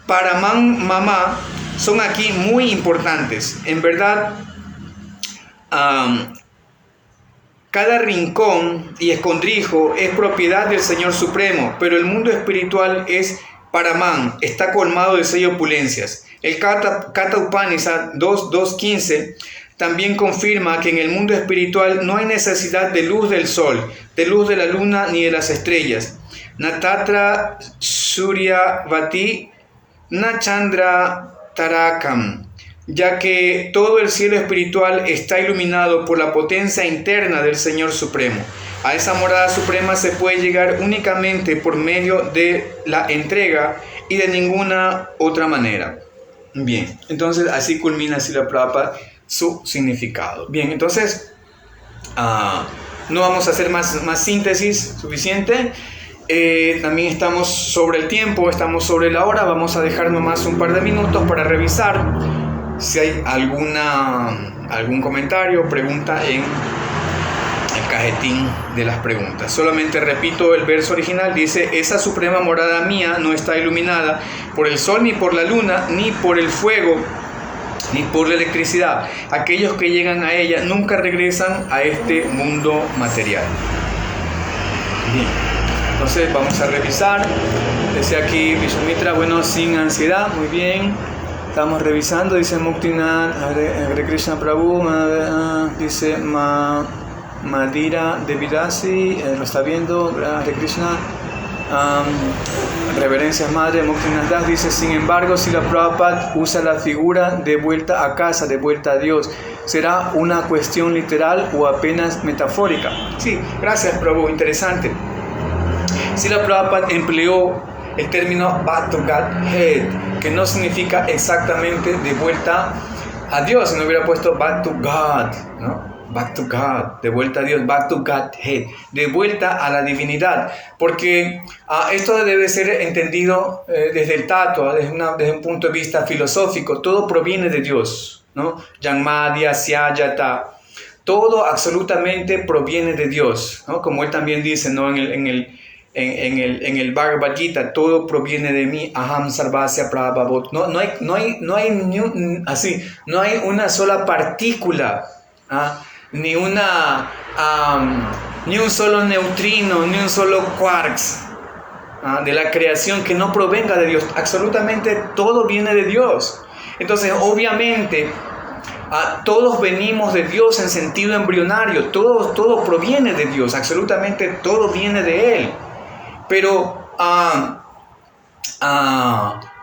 Paraman Mamá son aquí muy importantes. En verdad, cada rincón y escondrijo es propiedad del Señor Supremo, pero el mundo espiritual es Paraman, está colmado de 6 opulencias. El Katha Upanishad 2.2.15 también confirma que en el mundo espiritual no hay necesidad de luz del sol, de luz de la luna ni de las estrellas. Natatra Surya Vati Nachandra Tarakam, ya que todo el cielo espiritual está iluminado por la potencia interna del Señor Supremo. A esa morada suprema se puede llegar únicamente por medio de la entrega y de ninguna otra manera. Bien, entonces así culmina Srila Prabhupada su significado. Bien, entonces no vamos a hacer más síntesis suficiente. También estamos sobre el tiempo, estamos sobre la hora. Vamos a dejar nomás un par de minutos para revisar si hay algún comentario o pregunta en el cajetín de las preguntas. Solamente repito el verso original, dice: esa suprema morada mía no está iluminada por el sol, ni por la luna, ni por el fuego, ni por la electricidad. Aquellos que llegan a ella nunca regresan a este mundo material. Bien, entonces vamos a revisar. Dice aquí Vishwamitra, bueno, sin ansiedad, muy bien. Estamos revisando, dice Muktina, Hare Krishna Prabhu, dice Madira Devidasi, lo está viendo, Hare Krishna. Reverencias Madre Muktina Das, dice: sin embargo, si la Prabhupada usa la figura de vuelta a casa, de vuelta a Dios, ¿será una cuestión literal o apenas metafórica? Sí, gracias Prabhu, interesante. Si la Prabhupada empleó el término back to Godhead, que no significa exactamente de vuelta a Dios, si no hubiera puesto back to God, ¿no? Back to God, de vuelta a Dios, back to Godhead, de vuelta a la divinidad, porque esto debe ser entendido desde el tato, desde un punto de vista filosófico. Todo proviene de Dios, ¿no? Janmadya Syayata, todo absolutamente proviene de Dios, ¿no? Como él también dice, ¿no? En el Bhagavad Gita, todo proviene de mí, aham sarvasya prabhavot. No hay una sola partícula, ni un solo neutrino, ni un solo quarks de la creación que no provenga de Dios. Absolutamente todo viene de Dios. Entonces, obviamente, todos venimos de Dios en sentido embrionario. Todo proviene de Dios. Absolutamente todo viene de Él. Pero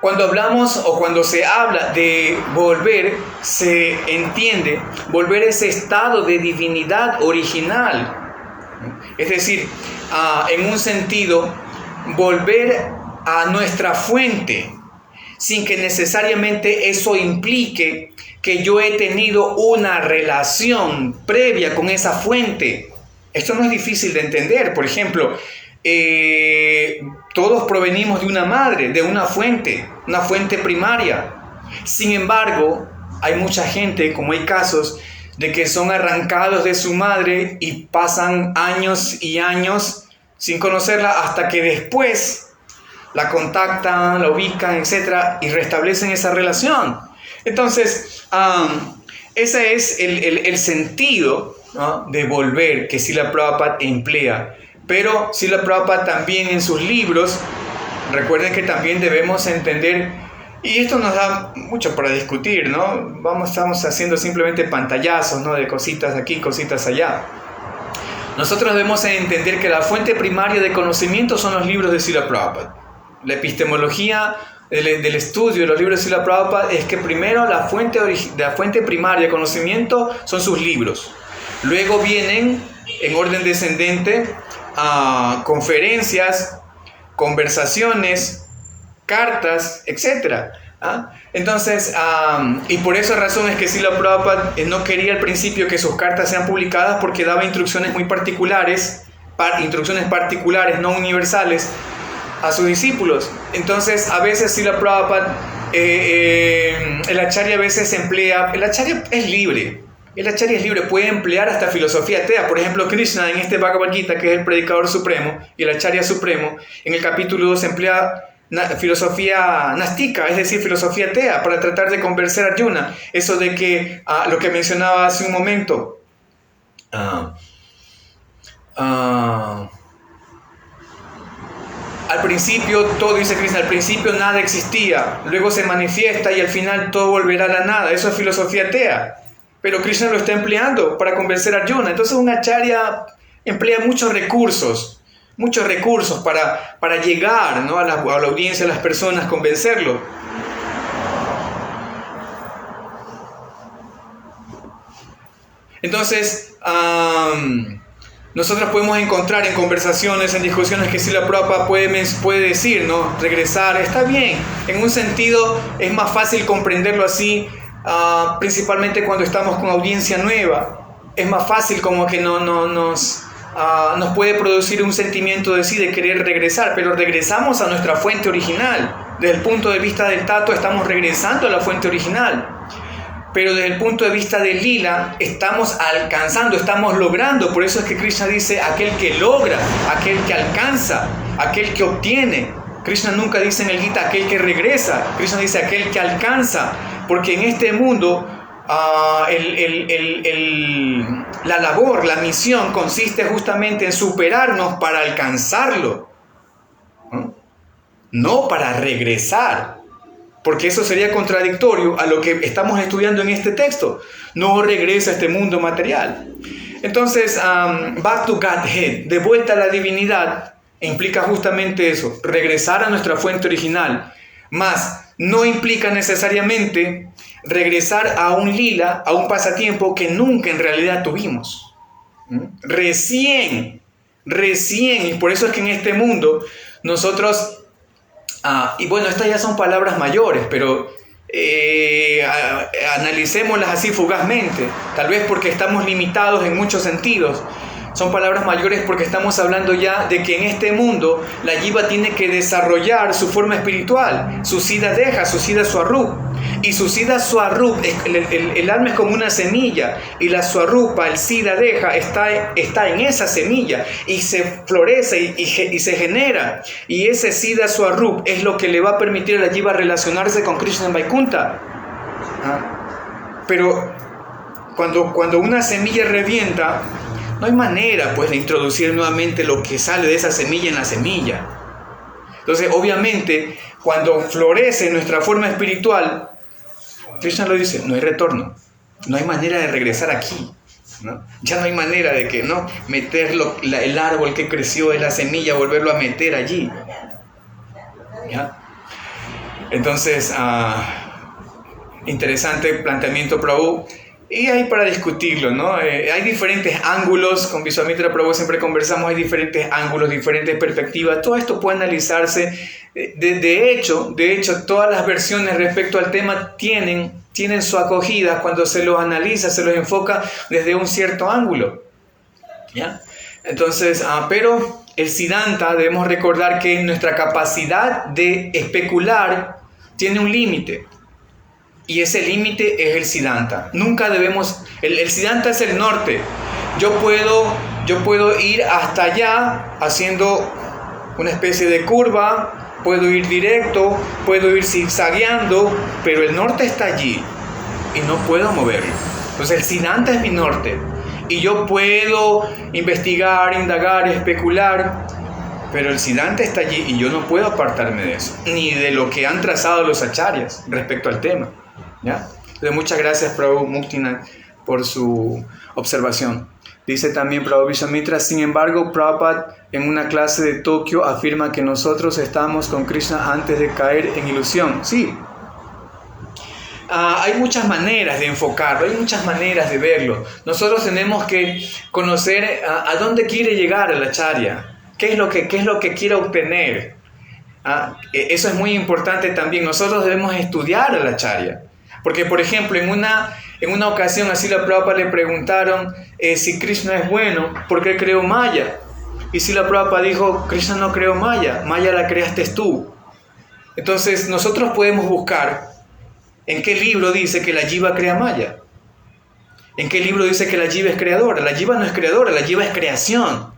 cuando hablamos o cuando se habla de volver, se entiende volver a ese estado de divinidad original. Es decir, en un sentido, volver a nuestra fuente, sin que necesariamente eso implique que yo he tenido una relación previa con esa fuente. Esto no es difícil de entender. Por ejemplo, todos provenimos de una madre, de una fuente primaria. Sin embargo, hay mucha gente, como hay casos, de que son arrancados de su madre y pasan años y años sin conocerla, hasta que después la contactan, la ubican, etc., y restablecen esa relación. Entonces, ese es el sentido, ¿no?, de volver que Srila Prabhupada emplea. Pero Srila Prabhupada también en sus libros, recuerden que también debemos entender, y esto nos da mucho para discutir, ¿no? Estamos haciendo simplemente pantallazos, ¿no?, de cositas aquí, cositas allá. Nosotros debemos entender que la fuente primaria de conocimiento son los libros de Srila Prabhupada. La epistemología del estudio de los libros de Srila Prabhupada es que primero la fuente primaria de conocimiento son sus libros. Luego vienen, en orden descendente, conferencias, conversaciones, cartas, etc. Entonces, y por esa razón es que Srila Prabhupada no quería al principio que sus cartas sean publicadas, porque daba instrucciones muy particulares, particulares, no universales, a sus discípulos. Entonces, a veces Srila Prabhupada, el acharya a veces emplea, el acharya es libre, puede emplear hasta filosofía atea. Por ejemplo, Krishna en este Bhagavad Gita, que es el predicador supremo y el acharya supremo, en el capítulo 2 emplea filosofía nástica, es decir, filosofía atea, para tratar de convencer a Arjuna. Eso de que, lo que mencionaba hace un momento, al principio todo, dice Krishna, al principio nada existía, luego se manifiesta y al final todo volverá a la nada. Eso es filosofía atea, pero Krishna lo está empleando para convencer a Arjuna. Entonces un acharya emplea muchos recursos para llegar, ¿no?, a la audiencia, a las personas, convencerlo. Entonces, nosotros podemos encontrar en conversaciones, en discusiones, que Srila Prabhupada puede decir, ¿no?, regresar. Está bien, en un sentido es más fácil comprenderlo así, principalmente cuando estamos con audiencia nueva. Es más fácil, como que nos puede producir un sentimiento de querer regresar, pero regresamos a nuestra fuente original. Desde el punto de vista del tato, estamos regresando a la fuente original. Pero desde el punto de vista del lila, estamos alcanzando, estamos logrando. Por eso es que Krishna dice aquel que logra, aquel que alcanza, aquel que obtiene. Krishna nunca dice en el Gita aquel que regresa. Krishna dice aquel que alcanza. Porque en este mundo, la labor, la misión consiste justamente en superarnos para alcanzarlo, no para regresar. Porque eso sería contradictorio a lo que estamos estudiando en este texto. No regresa a este mundo material. Entonces, back to Godhead, de vuelta a la divinidad, implica justamente eso, regresar a nuestra fuente original. Más, no implica necesariamente regresar a un lila, a un pasatiempo que nunca en realidad tuvimos. Recién, y por eso es que en este mundo nosotros... y bueno, estas ya son palabras mayores, pero analicémoslas así fugazmente, tal vez porque estamos limitados en muchos sentidos. Son palabras mayores porque estamos hablando ya de que en este mundo la jiva tiene que desarrollar su forma espiritual, su siddha deha, su siddha swarup. Y su siddha swarup, el alma es como una semilla, y la swarupa, el siddha deha, está en esa semilla y se florece y se genera. Y ese siddha swarup es lo que le va a permitir a la jiva relacionarse con Krishna en Vaikuntha. Pero cuando una semilla revienta, no hay manera, pues, de introducir nuevamente lo que sale de esa semilla en la semilla. Entonces, obviamente, cuando florece nuestra forma espiritual, Krishna lo dice, no hay retorno, no hay manera de regresar aquí, ¿no? Ya no hay manera de que, ¿no?, meterlo, el árbol que creció de la semilla, volverlo a meter allí, ¿ya? Entonces, interesante planteamiento, Prabhu. Y hay para discutirlo, ¿no? Hay diferentes ángulos, con Vishwamitra Prabhu siempre conversamos, hay diferentes ángulos, diferentes perspectivas. Todo esto puede analizarse. De hecho, todas las versiones respecto al tema tienen su acogida cuando se los analiza, se los enfoca desde un cierto ángulo, ¿ya? Entonces, pero el Siddhanta, debemos recordar que nuestra capacidad de especular tiene un límite. Y ese límite es el Siddhanta. Nunca debemos... El Siddhanta es el norte. Yo puedo ir hasta allá haciendo una especie de curva, puedo ir directo, puedo ir zigzagueando, pero el norte está allí y no puedo moverlo. Entonces el Siddhanta es mi norte. Y yo puedo investigar, indagar, especular, pero el Siddhanta está allí y yo no puedo apartarme de eso, ni de lo que han trazado los acharyas respecto al tema. ¿Ya? Entonces, muchas gracias, Prabhu Muktina, por su observación. Dice también Prabhupada Vishwamitra, sin embargo, Prabhupada en una clase de Tokio afirma que nosotros estamos con Krishna antes de caer en ilusión. Sí. Hay muchas maneras de enfocarlo, hay muchas maneras de verlo. Nosotros tenemos que conocer a dónde quiere llegar el acharya, qué es lo que quiere obtener. Eso es muy importante también. Nosotros debemos estudiar al acharya. Porque, por ejemplo, en una ocasión a Srila Prabhupada le preguntaron si Krishna es bueno, ¿por qué creó Maya? Y Srila Prabhupada dijo, Krishna no creó Maya, Maya la creaste tú. Entonces, nosotros podemos buscar en qué libro dice que la Jiva crea Maya. ¿En qué libro dice que la Jiva es creadora? La Jiva no es creadora, la Jiva es creación.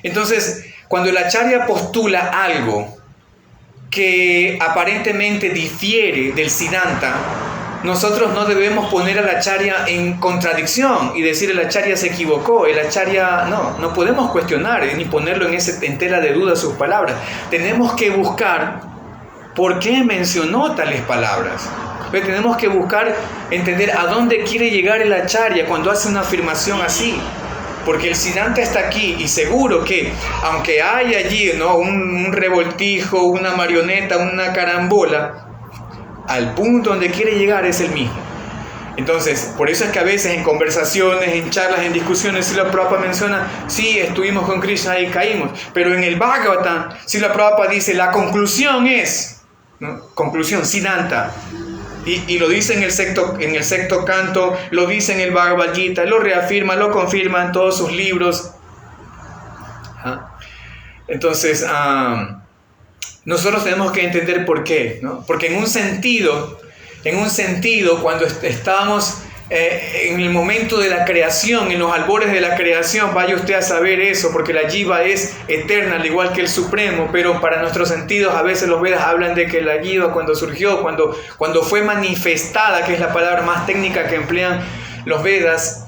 Entonces, cuando el acharya postula algo que aparentemente difiere del Siddhanta, nosotros no debemos poner al acharya en contradicción y decir el acharya se equivocó, el acharya no podemos cuestionar ni ponerlo en tela de duda sus palabras. Tenemos que buscar por qué mencionó tales palabras. Pero tenemos que buscar entender a dónde quiere llegar el acharya cuando hace una afirmación así. Porque el Siddhanta está aquí y seguro que, aunque hay allí un revoltijo, una marioneta, una carambola, al punto donde quiere llegar es el mismo. Entonces, por eso es que a veces en conversaciones, en charlas, en discusiones, Srila Prabhupada menciona, sí, estuvimos con Krishna y caímos. Pero en el Bhagavatam, Srila Prabhupada dice, la conclusión es, conclusión, Siddhanta. Y lo dice en el sexto canto, lo dice en el Bhagavad Gita, lo reafirma, lo confirma en todos sus libros. Entonces, nosotros tenemos que entender por qué, ¿no? Porque en un sentido, cuando estábamos en el momento de la creación, en los albores de la creación, vaya usted a saber eso, porque la Jiva es eterna, al igual que el Supremo, pero para nuestros sentidos a veces los Vedas hablan de que la Jiva cuando surgió, cuando fue manifestada, que es la palabra más técnica que emplean los Vedas,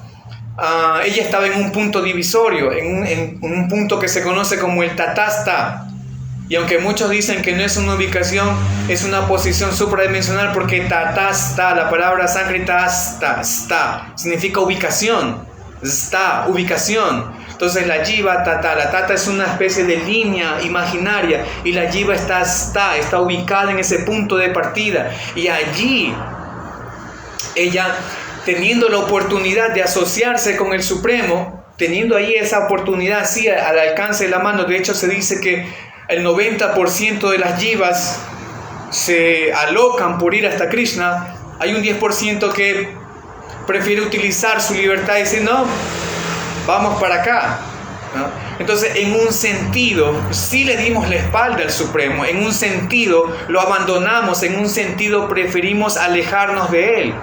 ella estaba en un punto divisorio, en un punto que se conoce como el Tatasta. Y aunque muchos dicen que no es una ubicación, es una posición supradimensional, porque tatasta, la palabra sánscrita sta, significa ubicación, sta, ubicación. Entonces la jiva la tata es una especie de línea imaginaria y la jiva está ubicada en ese punto de partida. Y allí ella, teniendo la oportunidad de asociarse con el Supremo, teniendo ahí esa oportunidad así al alcance de la mano, de hecho se dice que el 90% de las jivas se alocan por ir hasta Krishna. Hay un 10% que prefiere utilizar su libertad y decir, no, vamos para acá, ¿no? Entonces, en un sentido, sí le dimos la espalda al Supremo, en un sentido lo abandonamos, en un sentido preferimos alejarnos de él.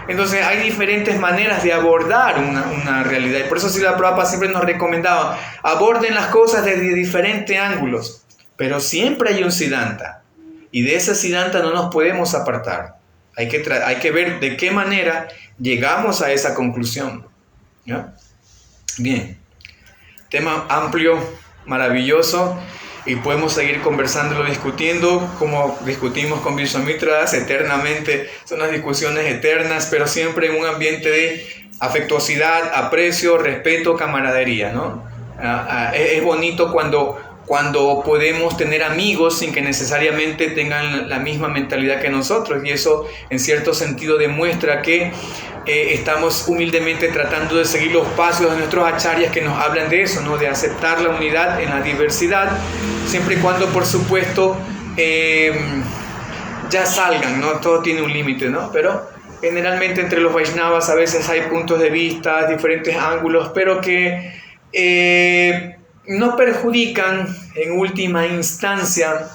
Entonces hay diferentes maneras de abordar una realidad. Y por eso Srila Prabhupada siempre nos recomendaba, aborden las cosas desde diferentes ángulos. Pero siempre hay un Siddhanta. Y de ese Siddhanta no nos podemos apartar. Hay que ver de qué manera llegamos a esa conclusión. ¿Ya? Bien. Tema amplio, maravilloso. Y podemos seguir conversándolo, discutiendo, como discutimos con Vishwamitra eternamente. Son las discusiones eternas, pero siempre en un ambiente de afectuosidad, aprecio, respeto, camaradería, ¿no? Es bonito cuando podemos tener amigos sin que necesariamente tengan la misma mentalidad que nosotros. Y eso, en cierto sentido, demuestra que estamos humildemente tratando de seguir los pasos de nuestros acharyas que nos hablan de eso, ¿no? De aceptar la unidad en la diversidad, siempre y cuando, por supuesto, ya salgan, ¿no? Todo tiene un límite, ¿no? Pero generalmente entre los Vaishnavas a veces hay puntos de vista, diferentes ángulos, pero que no perjudican en última instancia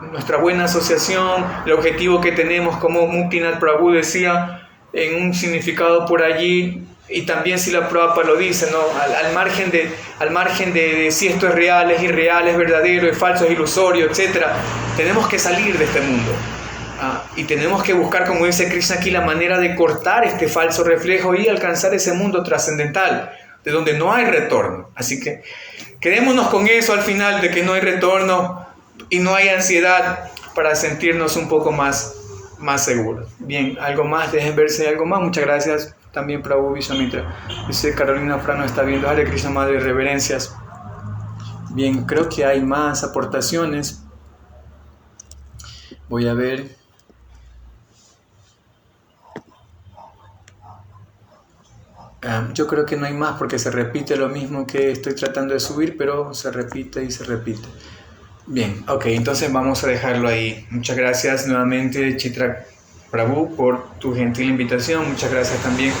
nuestra buena asociación, el objetivo que tenemos, como Muktinath Prabhu decía en un significado por allí, y también Srila Prabhupada lo dice, ¿no? Al margen de si esto es real, es irreal, es verdadero, es falso, es ilusorio, etc. Tenemos que salir de este mundo. Y tenemos que buscar, como dice Krishna aquí, la manera de cortar este falso reflejo y alcanzar ese mundo trascendental, de donde no hay retorno. Así que quedémonos con eso al final, de que no hay retorno y no hay ansiedad, para sentirnos un poco más seguros. Bien, algo más, dejen ver si hay algo más. Muchas gracias. también Prabhu Vishwamitra. Dice Carolina Frano está viendo. Hare Krishna, madre, reverencias. Bien, creo que hay más aportaciones. Voy a ver. Yo creo que no hay más porque se repite lo mismo que estoy tratando de subir, pero se repite y se repite. Bien, ok, entonces vamos a dejarlo ahí. Muchas gracias nuevamente, Chitra Prabhu, por tu gentil invitación. Muchas gracias también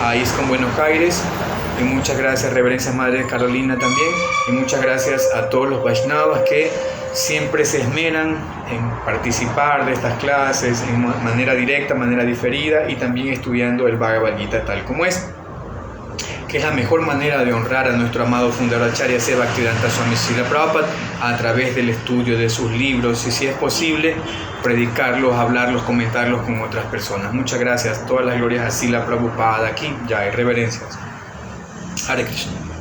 a ISKCON Buenos Aires. Y muchas gracias, Reverencias Madre Carolina también. Y muchas gracias a todos los Vaishnavas que siempre se esmeran en participar de estas clases en manera directa, manera diferida y también estudiando el Bhagavad Gita tal como es, que es la mejor manera de honrar a nuestro amado fundador Acharya C. Bhaktivedanta Swami Srila Prabhupada a través del estudio de sus libros y, si es posible, predicarlos, hablarlos, comentarlos con otras personas. Muchas gracias. Todas las glorias a Srila Prabhupada aquí. Ya hay reverencias. Hare Krishna.